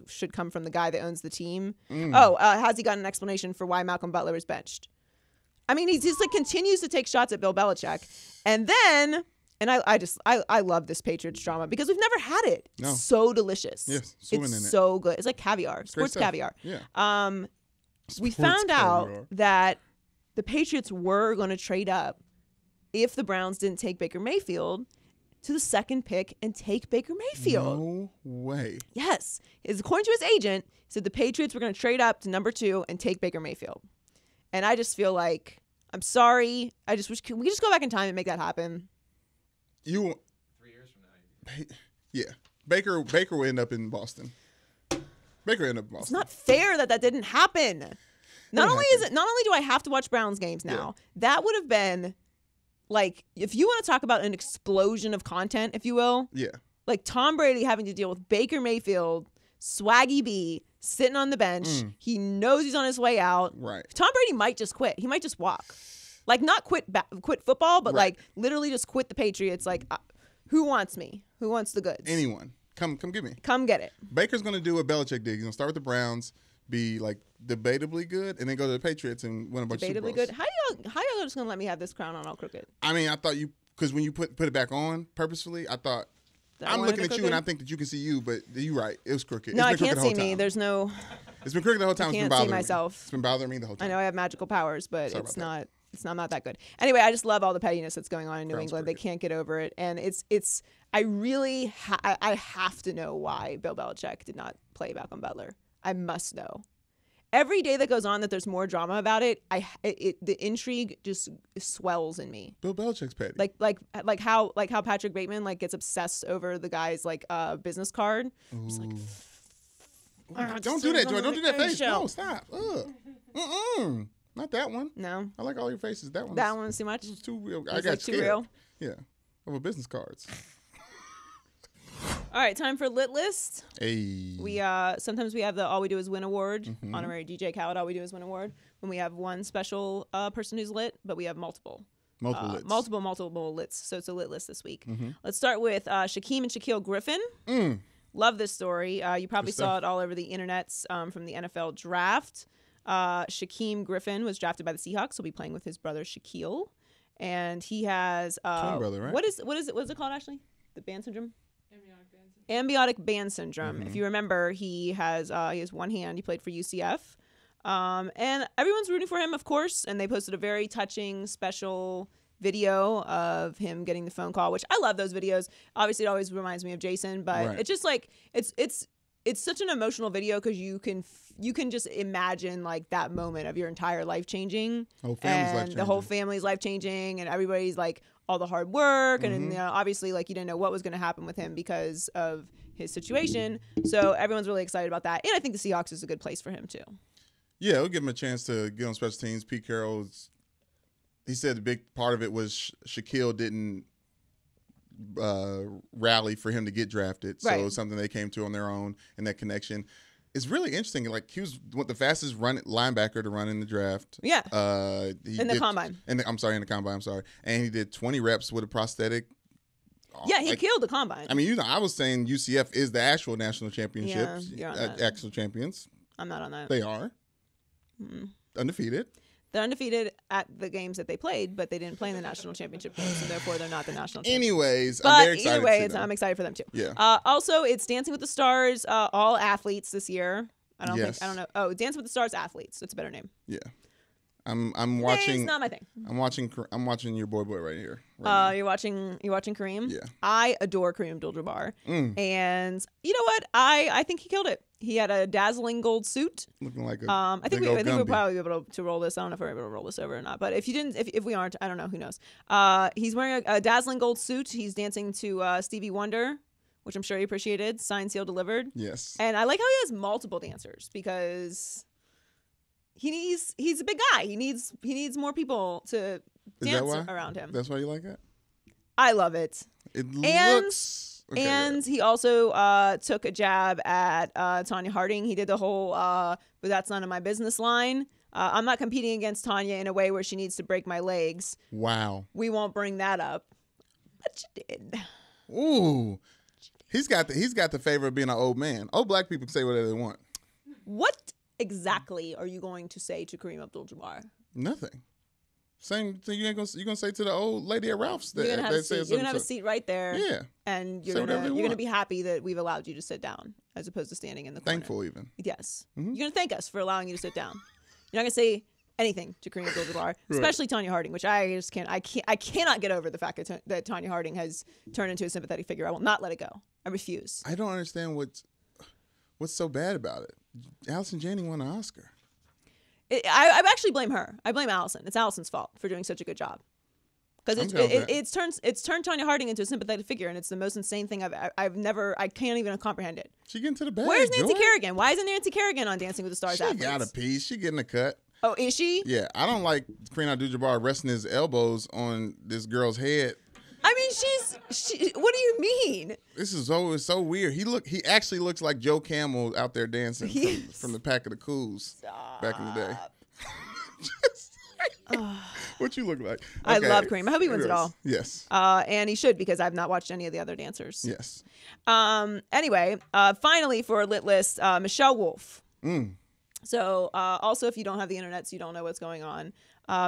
should come from the guy that owns the team. Has he got an explanation for why Malcolm Butler was benched? I mean, he just like continues to take shots at Bill Belichick, and then, and I love this Patriots drama because we've never had it. No. It's so delicious. Yes, it's so good. It's like caviar, sports caviar. Yeah. We found out that the Patriots were going to trade up if the Browns didn't take Baker Mayfield to the second pick and take Baker Mayfield. No way. Yes, according to his agent, he said the Patriots were going to trade up to number 2 and take Baker Mayfield. And I just feel like, I'm sorry. I just wish we could just go back in time and make that happen. 3 years from now. Yeah. Baker will end up in Boston. It's not fair that didn't happen. Not only do I have to watch Browns games now, that would have been like, if you want to talk about an explosion of content, if you will. Yeah. Like Tom Brady having to deal with Baker Mayfield, Swaggy B, sitting on the bench. He knows he's on his way out. Right. Tom Brady might just quit. He might just walk. Like, not quit football, but like literally just quit the Patriots. Like, who wants me? Who wants the goods? Anyone. Come get me. Come get it. Baker's going to do what Belichick did. He's going to start with the Browns, be like debatably good, and then go to the Patriots and win a bunch of Super Bowls. Debatably good? How y'all just going to let me have this crown on all crooked? I mean, I thought because when you put it back on purposefully, I thought, I'm looking at you and I think that you can see you, but you're right. It was crooked. No, I can't see me. There's no. It's been crooked the whole time. I can't see myself. It's been bothering me the whole time. I know I have magical powers, but it's not that good. Anyway, I just love all the pettiness that's going on in New England. They can't get over it, and it's. I really I have to know why Bill Belichick did not play Malcolm Butler. I must know. Every day that goes on that there's more drama about it, the intrigue just swells in me. Bill Belichick's petty. Like how Patrick Bateman gets obsessed over the guy's business card. Don't do that, Joy. Don't do that face. No, stop. Not that one. No. I like all your faces. That one's too much. It's too real. I got too real. Yeah. Over business cards. All right, time for Lit List. Hey. We sometimes we have the All We Do Is Win award, honorary DJ Khaled All We Do Is Win award, when we have one special person who's lit, but we have multiple lits. Multiple lits. So it's a lit list this week. Let's start with Shaquem and Shaquill Griffin. Love this story. You probably saw it all over the internets from the NFL draft. Shaquem Griffin was drafted by the Seahawks. He'll be playing with his brother Shaquill, and he has twin brother, right? What is it called, Ashley? The band syndrome. Amniotic band syndrome. If you remember, he has one hand. He played for UCF, and everyone's rooting for him, of course. And they posted a very touching, special video of him getting the phone call, which I love those videos. Obviously, it always reminds me of Jason, but it's just like it's such an emotional video because you can just imagine like that moment of your entire life changing, the whole family's life changing, and everybody's like all the hard work, and obviously like you didn't know what was going to happen with him because of his situation. So everyone's really excited about that, and I think the Seahawks is a good place for him too. Yeah, it'll give him a chance to get on special teams. Pete Carroll's. He said the big part of it was Shaquill didn't rally for him to get drafted. So it's something they came to on their own, and that connection is really interesting. Like, he was the fastest linebacker to run in the draft. Yeah. In the combine. In the combine. And he did 20 reps with a prosthetic. Yeah, he killed the combine. I mean, I was saying UCF is the actual national championship. Yeah, you're on that. Actual champions. I'm not on that. They are. Undefeated. They're undefeated at the games that they played, but they didn't play in the national championship game, so therefore they're not the national champions. Anyways, but I'm very excited. Either way, I'm excited for them too. Yeah. Also, it's Dancing with the Stars, all athletes this year. I don't know. Oh, Dancing with the Stars athletes. That's a better name. Yeah. I'm watching. It's not my thing. I'm watching your boy right here. You're watching Kareem? Yeah. I adore Kareem Abdul-Jabbar. And you know what? I think he killed it. He had a dazzling gold suit. Looking like a I think we'll probably be able to roll this. I don't know if we're able to roll this over or not. But if we aren't, I don't know. Who knows? He's wearing a dazzling gold suit. He's dancing to Stevie Wonder, which I'm sure he appreciated. Signed, sealed, delivered. Yes. And I like how he has multiple dancers because he's a big guy. He needs more people to dance around him. That's why you like it? I love it. Looks. Okay, and he also took a jab at Tanya Harding. He did the whole but that's none of my business line. I'm not competing against Tanya in a way where she needs to break my legs. Wow. We won't bring that up. But you did. Ooh. He's got the favor of being an old man. Old black people can say whatever they want. What exactly are you going to say to Kareem Abdul-Jabbar? Nothing. Same thing you're gonna say to the old lady at Ralph's. You're gonna have a seat right there. Yeah. And you're gonna be happy that we've allowed you to sit down as opposed to standing in the corner. Thankful even. Yes. You're gonna thank us for allowing you to sit down. You're not gonna say anything to Kareem Abdul-Jabbar, especially Tanya Harding, which I just can't. I cannot get over the fact that Tanya Harding has turned into a sympathetic figure. I will not let it go. I refuse. I don't understand what's so bad about it. Allison Janney won an Oscar. I actually blame her. I blame Allison. It's Allison's fault for doing such a good job. Because it's turned Tanya Harding into a sympathetic figure, and it's the most insane thing I can't even comprehend it. She getting to the bag. Where's Nancy Kerrigan? Why isn't Nancy Kerrigan on Dancing with the Stars? She got a piece. She getting a cut. Oh, is she? Yeah, I don't like Kareem Abdul-Jabbar resting his elbows on this girl's head. I mean, what do you mean? This is so weird. He actually looks like Joe Camel out there dancing from the Pack of the Cools back in the day. What you look like? Okay. I love Kareem. I hope he wins it all. Yes. And he should, because I've not watched any of the other dancers. Yes. Anyway, finally for a lit list, Michelle Wolf. So also, if you don't have the internet, so you don't know what's going on,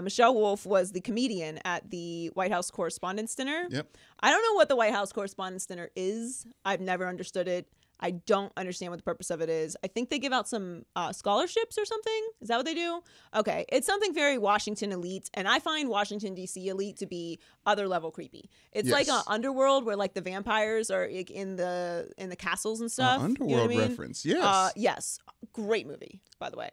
Michelle Wolf was the comedian at the White House Correspondents Dinner. Yep. I don't know what the White House Correspondents Dinner is. I've never understood it. I don't understand what the purpose of it is. I think they give out some scholarships or something. Is that what they do? Okay. It's something very Washington elite, and I find Washington, D.C. elite to be other level creepy. It's like an underworld where like the vampires are in the castles and stuff. Underworld reference, yes. Yes. Great movie, by the way.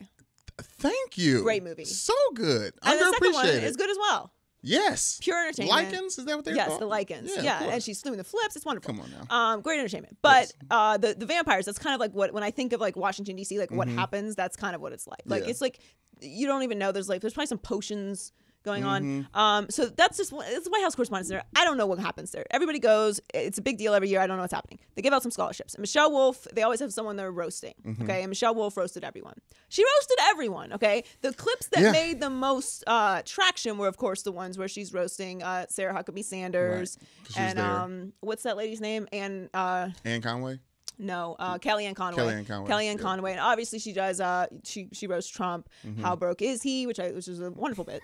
Thank you. Great movie. So good. And the second one Underappreciated. is good as well. Yes. Pure entertainment. Lycans? Is that what they're yes, called? Yes, the Lycans. Yeah, and she's doing the flips. It's wonderful. Come on now. Great entertainment. But the vampires, that's kind of like when I think of like Washington, D.C., like what happens, that's kind of what it's like. Like it's like you don't even know there's probably some potions going on. So that's just it's the White House Correspondents Dinner. I don't know what happens there. Everybody goes. It's a big deal every year. I don't know what's happening. They give out some scholarships. And Michelle Wolf, they always have someone they're roasting. Okay, and Michelle Wolf roasted everyone. She roasted everyone. Okay, the clips that made the most traction were, of course, the ones where she's roasting Sarah Huckabee Sanders and what's that lady's name? Anne Conway. No, Kellyanne Conway. Kellyanne Conway, and obviously she does. She roasts Trump. How broke is he? Which is a wonderful bit.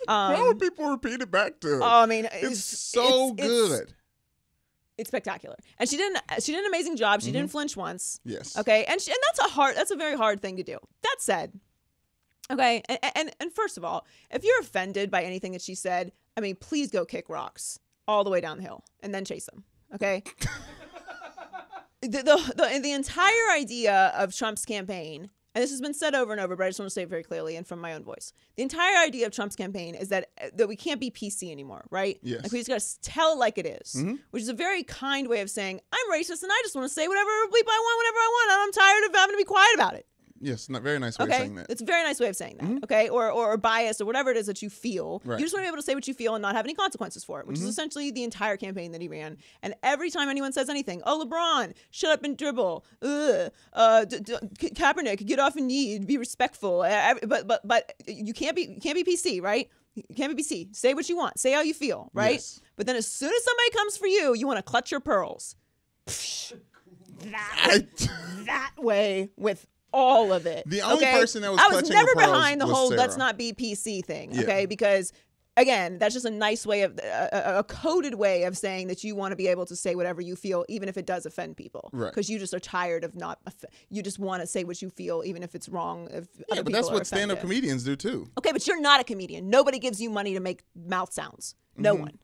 Why would people repeat it back to him? Oh, I mean, it's so good. It's spectacular, and she did an amazing job. She didn't flinch once. Yes. Okay, and that's a very hard thing to do. That said, okay, and first of all, if you're offended by anything that she said, I mean, please go kick rocks all the way down the hill and then chase them. Okay. The entire idea of Trump's campaign, and this has been said over and over, but I just want to say it very clearly and from my own voice. The entire idea of Trump's campaign is that we can't be PC anymore, right? Yes. Like we just got to tell it like it is, which is a very kind way of saying, I'm racist and I just want to say whatever bleep I want whenever I want, and I'm tired of having to be quiet about it. Yes, not very nice way of saying that. It's a very nice way of saying that, okay? Or biased or whatever it is that you feel. Right. You just want to be able to say what you feel and not have any consequences for it, which is essentially the entire campaign that he ran. And every time anyone says anything, oh, LeBron, shut up and dribble. Kaepernick, get off a knee, be respectful. But you can't be PC, right? You can't be PC. Say what you want. Say how you feel, right? Yes. But then as soon as somebody comes for you, you want to clutch your pearls. That way with all of it. The only person that was I was clutching never her pearls behind the was whole Sarah. let's not be PC thing, okay? Because again, that's just a nice way of a coded way of saying that you want to be able to say whatever you feel, even if it does offend people, right? Because you just are tired of not. You just want to say what you feel, even if it's wrong. But that's what stand-up comedians do too. Okay, but you're not a comedian. Nobody gives you money to make mouth sounds. No one.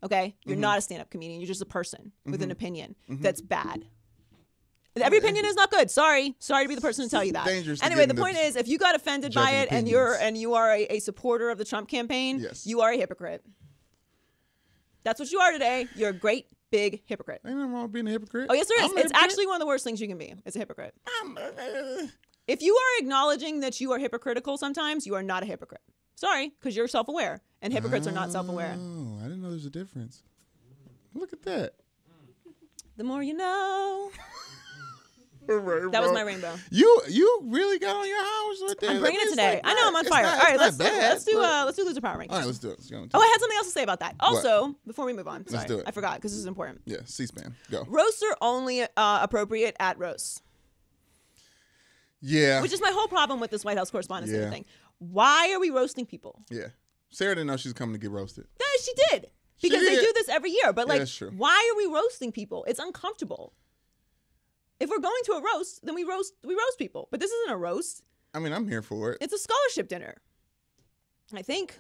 Okay, you're not a stand-up comedian. You're just a person with an opinion that's bad. Every opinion is not good. Sorry to be the person to tell you that. Anyway, the point is, if you got offended by it and you are a supporter of the Trump campaign, you are a hypocrite. That's what you are today. You're a great big hypocrite. Ain't nothing wrong with being a hypocrite. Oh yes, there is. It's actually one of the worst things you can be. It's a hypocrite. If you are acknowledging that you are hypocritical sometimes, you are not a hypocrite. Sorry, because you're self-aware, and hypocrites are not self-aware. Oh, I didn't know there's a difference. Look at that. The more you know. Rainbow. That was my rainbow. You really got on your house right there. I'm bringing it today. I know I'm on fire. All right, let's do loser power rankings. All right, let's do it. Oh, I had something else to say about that. Also, before we move on, sorry, let's do it. I forgot because this is important. Yeah, C-SPAN. Go. Roasts are only appropriate at roasts. Yeah. Which is my whole problem with this White House Correspondents Dinner thing. Why are we roasting people? Yeah. Sarah didn't know she was coming to get roasted. Yeah, she did. Because they do this every year. But like, that's true. why are we roasting people? It's uncomfortable. If we're going to a roast, then we roast people. But this isn't a roast. I mean, I'm here for it. It's a scholarship dinner. I think.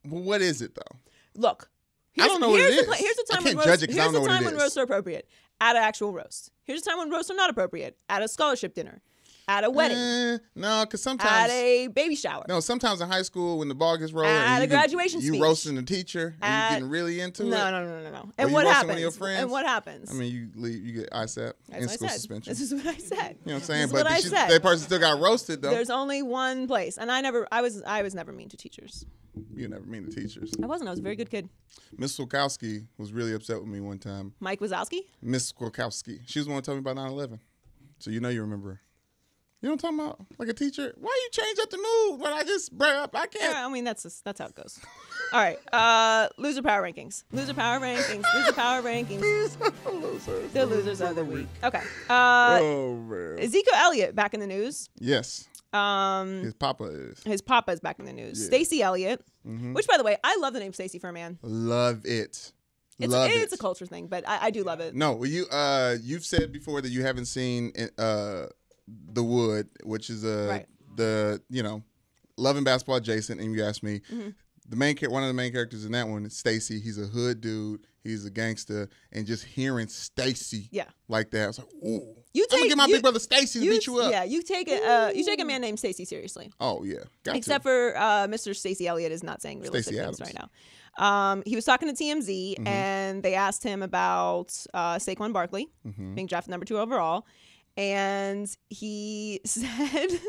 Well, what is it though? Look. I don't know what it is. Here's the time I can't judge it because I don't know what it is. Here's the time when roasts are appropriate. At an actual roast. Here's the time when roasts are not appropriate. At a scholarship dinner. At a wedding. No, because sometimes. At a baby shower. No, sometimes in high school when the ball gets rolling. At a graduation speech. You roasting the teacher and you getting really into it. No. And what happens? One of your friends? And what happens? I mean, you leave, you get ISAP and school suspension. This is what I said. You know what I'm saying? But that person still got roasted though. There's only one place, and I was never mean to teachers. You never mean to teachers. I wasn't. I was a very good kid. Miss Swakowski was really upset with me one time. Mike Wazowski? Miss Swakowski. She was the one to tell me about 9/11. So you know you remember her. You know what I'm talking about? Like a teacher. Why you change up the mood when I just brought up? I can't. Yeah, I mean, that's how it goes. All right. Loser power rankings. Loser power rankings. The losers of the week. Okay. Oh, man. Ezekiel Elliott back in the news. Yes. His papa is. His papa is back in the news. Yeah. Stacey Elliott, which, by the way, I love the name Stacey for a man. Love it. It's a culture thing, but I do love it. No, you've said before that you haven't seen The Wood, which is the Love and Basketball adjacent, and you asked me one of the main characters in that one is Stacey. He's a hood dude. He's a gangster, and just hearing Stacey like that, I was like, ooh. I'm gonna get my big brother Stacey to beat you up. Yeah, you take a man named Stacey seriously. Oh yeah, except for Mr. Stacey Elliott is not saying realistic things right now. He was talking to TMZ, and they asked him about Saquon Barkley being drafted number 2 overall. And he said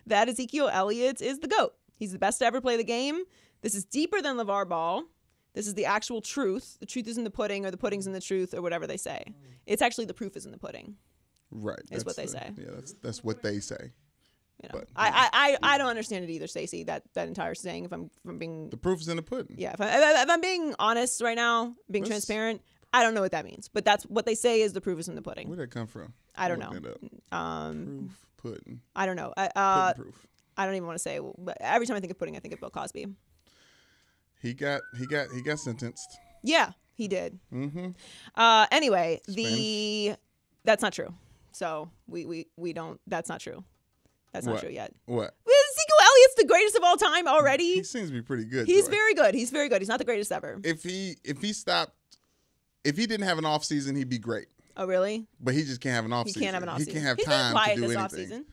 that Ezekiel Elliott is the GOAT. He's the best to ever play the game. This is deeper than LeVar Ball. This is the actual truth. The truth is in the pudding, or the pudding's in the truth, or whatever they say. It's actually the proof is in the pudding. Right. Is what they say. Yeah, that's what they say. You know, But I don't understand it either, Stacey. That entire saying. If I'm being the proof is in the pudding. yeah, if I'm being honest right now, being transparent, I don't know what that means. But that's what they say is the proof is in the pudding. Where'd that come from? I don't know. Proof pudding. I don't know. Pudding proof. I don't even want to say. But every time I think of pudding, I think of Bill Cosby. He got sentenced. Yeah, he did. Mm-hmm. Anyway, Spanish. That's not true. So we don't. That's not true. That's not What? true yet. What? Ezekiel Elliott's the greatest of all time already. He seems to be pretty good. He's Joy. very good. He's very good. He's not the greatest ever. If he didn't have an off season, he'd be great. Oh, really? But he just can't have an off He season. can't have an off He season. can't have He's time been quiet to do this anything. off season.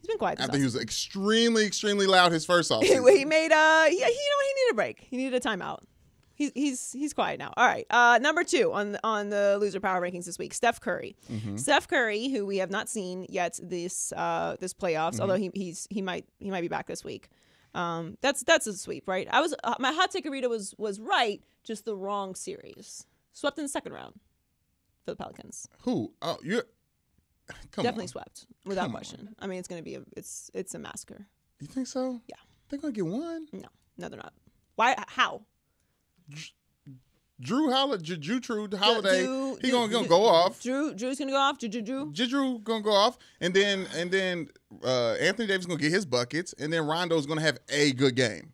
He's been quiet this After he off was extremely, extremely loud his first off season. He made you know what? He needed a break. He needed a timeout. He's quiet now. All right. Number 2 on the loser power rankings this week, Steph Curry. Mm-hmm. Steph Curry, who we have not seen yet this playoffs, although he might be back this week. That's a sweep, right? My hot take Arita was right, just the wrong series. Swept in the second round for the Pelicans. Who? Oh, you're Definitely swept without question. I mean, it's gonna be it's a massacre. You think so? Yeah. They're gonna get one. No, they're not. Why? How? True Holiday. He gonna go off. Drew's gonna go off. Drew gonna go off, and then Anthony Davis gonna get his buckets, and then Rondo's gonna have a good game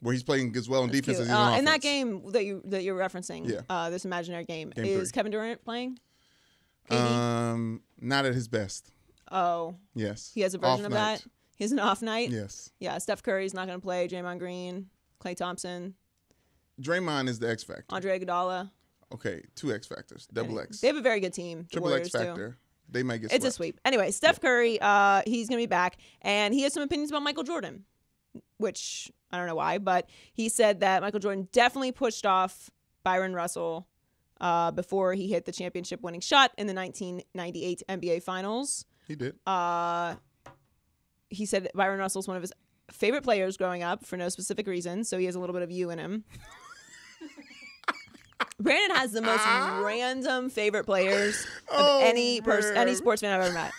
where he's playing as well on defense as he's on offense. In that game that you're referencing, Yeah. this imaginary game Game is 3. Kevin Durant playing? Not at his best. Oh, Yes. he has a version Off of night. that. He has an off night. Yes. Yeah, Steph Curry's not gonna play. Draymond Green, Klay Thompson, Draymond is the X factor. Andre Iguodala. Okay, 2 X factors, double X, They have a very good team. The triple Warriors X factor. do. They might get. It's a swept. sweep. Anyway, Steph Curry, he's going to be back, and he has some opinions about Michael Jordan, which I don't know why, but he said that Michael Jordan definitely pushed off Byron Russell before he hit the championship-winning shot in the 1998 NBA Finals. He did. He said Byron Russell's one of his favorite players growing up for no specific reason, so he has a little bit of you in him. Brandon has the most random favorite players of any sports fan I've ever met.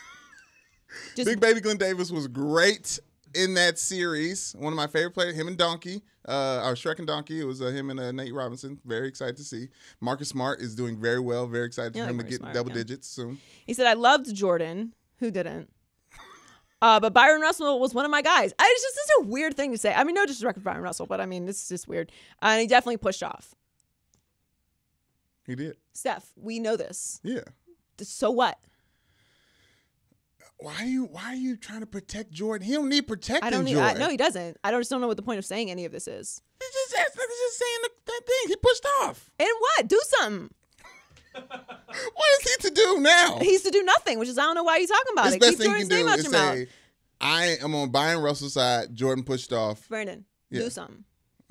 Just Big Baby Glenn Davis was great in that series. One of my favorite players, him and Donkey, or Shrek and Donkey. It was him and Nate Robinson. Very excited to see. Marcus Smart is doing very well. Very excited for him to get double digits soon. He said, I loved Jordan. Who didn't? But Byron Russell was one of my guys. It's just such a weird thing to say. I mean, no disrespect for Byron Russell, but I mean, this is just weird. And he definitely pushed off. He did. Steph, we know this. Yeah. So what? Why are you trying to protect Jordan? He don't need protecting Jordan. No, he doesn't. I just don't know what the point of saying any of this is. He's just saying that thing. He pushed off. And what? Do something. What is he to do now? He's to do nothing, which is I don't know why you're talking about His it. best Keep thing he Jordan's can name do out is your mouth. say, I am on Byron Russell's side. Jordan pushed off. Brandon, Yeah. do something.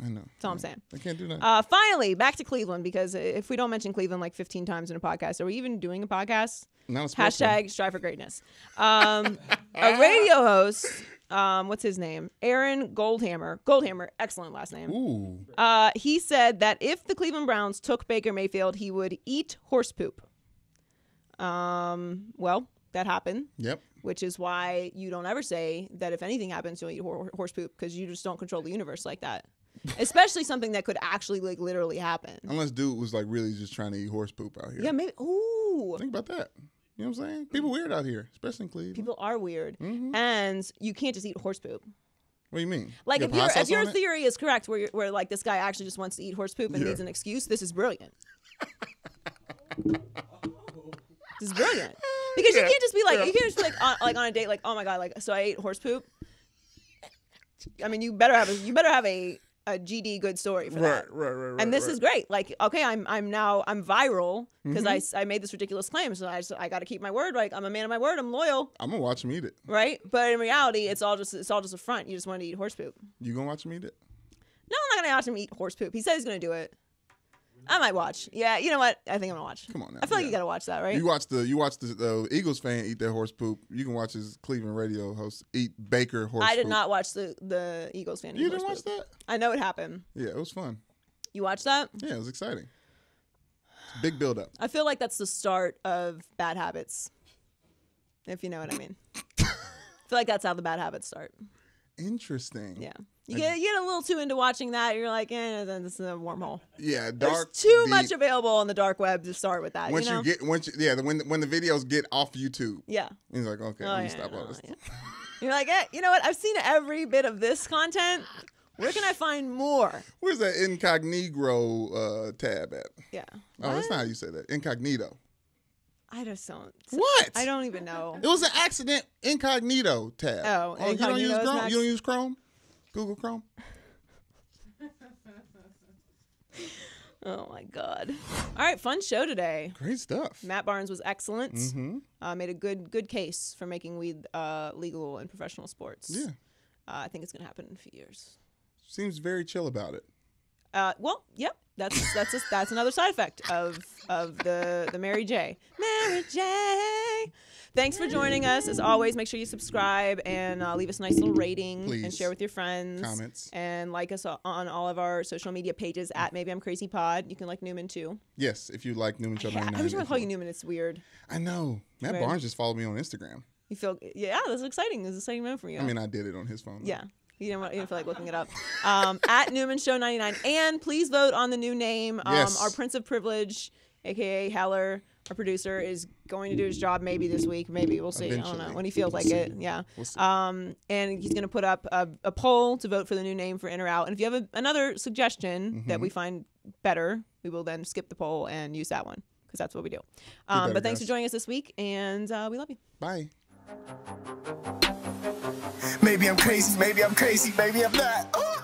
I know. That's all I'm saying. I can't do that. Finally, back to Cleveland, because if we don't mention Cleveland like 15 times in a podcast, are we even doing a podcast? Not a sports one. Hashtag strive for greatness. A radio host, what's his name? Aaron Goldhammer. Goldhammer, excellent last name. Ooh. He said that if the Cleveland Browns took Baker Mayfield, he would eat horse poop. Well, that happened. Yep. Which is why you don't ever say that if anything happens, you'll eat horse poop, because you just don't control the universe like that. Especially something that could actually like literally happen. Unless dude was like really just trying to eat horse poop out here. Yeah, maybe. Ooh. Think about that. You know what I'm saying? People weird out here, especially in Cleveland. People are weird. Mm-hmm. And you can't just eat horse poop. What do you mean? Like You if got hot sauce your on it? theory is correct, where like this guy actually just wants to eat horse poop and Yeah. needs an excuse, this is brilliant. This is brilliant. Because you can't just be like, you can't just be like on a date, like, oh my god, like, so I ate horse poop. I mean, you better have a GD good story for that. Right. And this is great. Like, okay, I'm viral because I made this ridiculous claim, so I got to keep my word. Like, I'm a man of my word. I'm loyal, I'm gonna watch him eat it. right? But in reality, it's all just a front. You just want to eat horse poop. You gonna watch him eat it? No, I'm not gonna watch him eat horse poop. He said he's gonna do it. I might watch. Yeah, you know what? I think I'm gonna watch. Come on now. I feel like you gotta watch that, right? You watch the Eagles fan eat their horse poop. You can watch his Cleveland radio host eat Baker horse poop. I did not watch the Eagles fan. You didn't watch that? I know it happened. Yeah, it was fun. You watched that? Yeah, it was exciting. It's a big build up. I feel like that's the start of bad habits, if you know what I mean. I feel like that's how the bad habits start. Interesting. Yeah. You get a little too into watching that. You're like, then this is a wormhole. Yeah, There's too much available on the dark web to start with that. When you know? when the videos get off YouTube. Yeah. He's like, okay, let me stop all this. Yeah. You're like, you know what? I've seen every bit of this content. Where can I find more? Where's that incognito tab at? Yeah. Oh, that's not how you say that. Incognito. I just don't. What? I don't even know. It was an accident. Incognito tab. Oh, you don't use incognito is Chrome? next? You don't use Chrome? Google Chrome? Oh my God. All right, fun show today. Great stuff. Matt Barnes was excellent. Mm-hmm. Made a good case for making weed legal in professional sports. Yeah. I think it's gonna happen in a few years. Seems very chill about it. Well, yep. That's another side effect of the Mary J. Mary J. Thanks for joining us. As always, make sure you subscribe and leave us a nice little rating. Please. And share with your friends. Comments. And like us on all of our social media pages at Maybe I'm Crazy Pod. You can like Newman too. Yes, if you like Newman Show 99. Every time I call you Newman, it's weird. I know. Matt Weird. Barnes just followed me on Instagram. You feel that's exciting. It's an exciting moment for you. I mean, I did it on his phone. Yeah. You didn't feel like looking it up. At Newman Show 99. And please vote on the new name. Yes. Our Prince of Privilege, a.k.a. Heller, our producer, is going to do his job maybe this week. Maybe. We'll see. Eventually. I don't know. When he feels like it. Yeah. We'll see. And he's going to put up a poll to vote for the new name for In or Out. And if you have another suggestion that we find better, we will then skip the poll and use that one. Because that's what we do. But thanks for joining us this week. And we love you. Bye. Maybe I'm crazy, maybe I'm crazy, maybe I'm not. Ooh.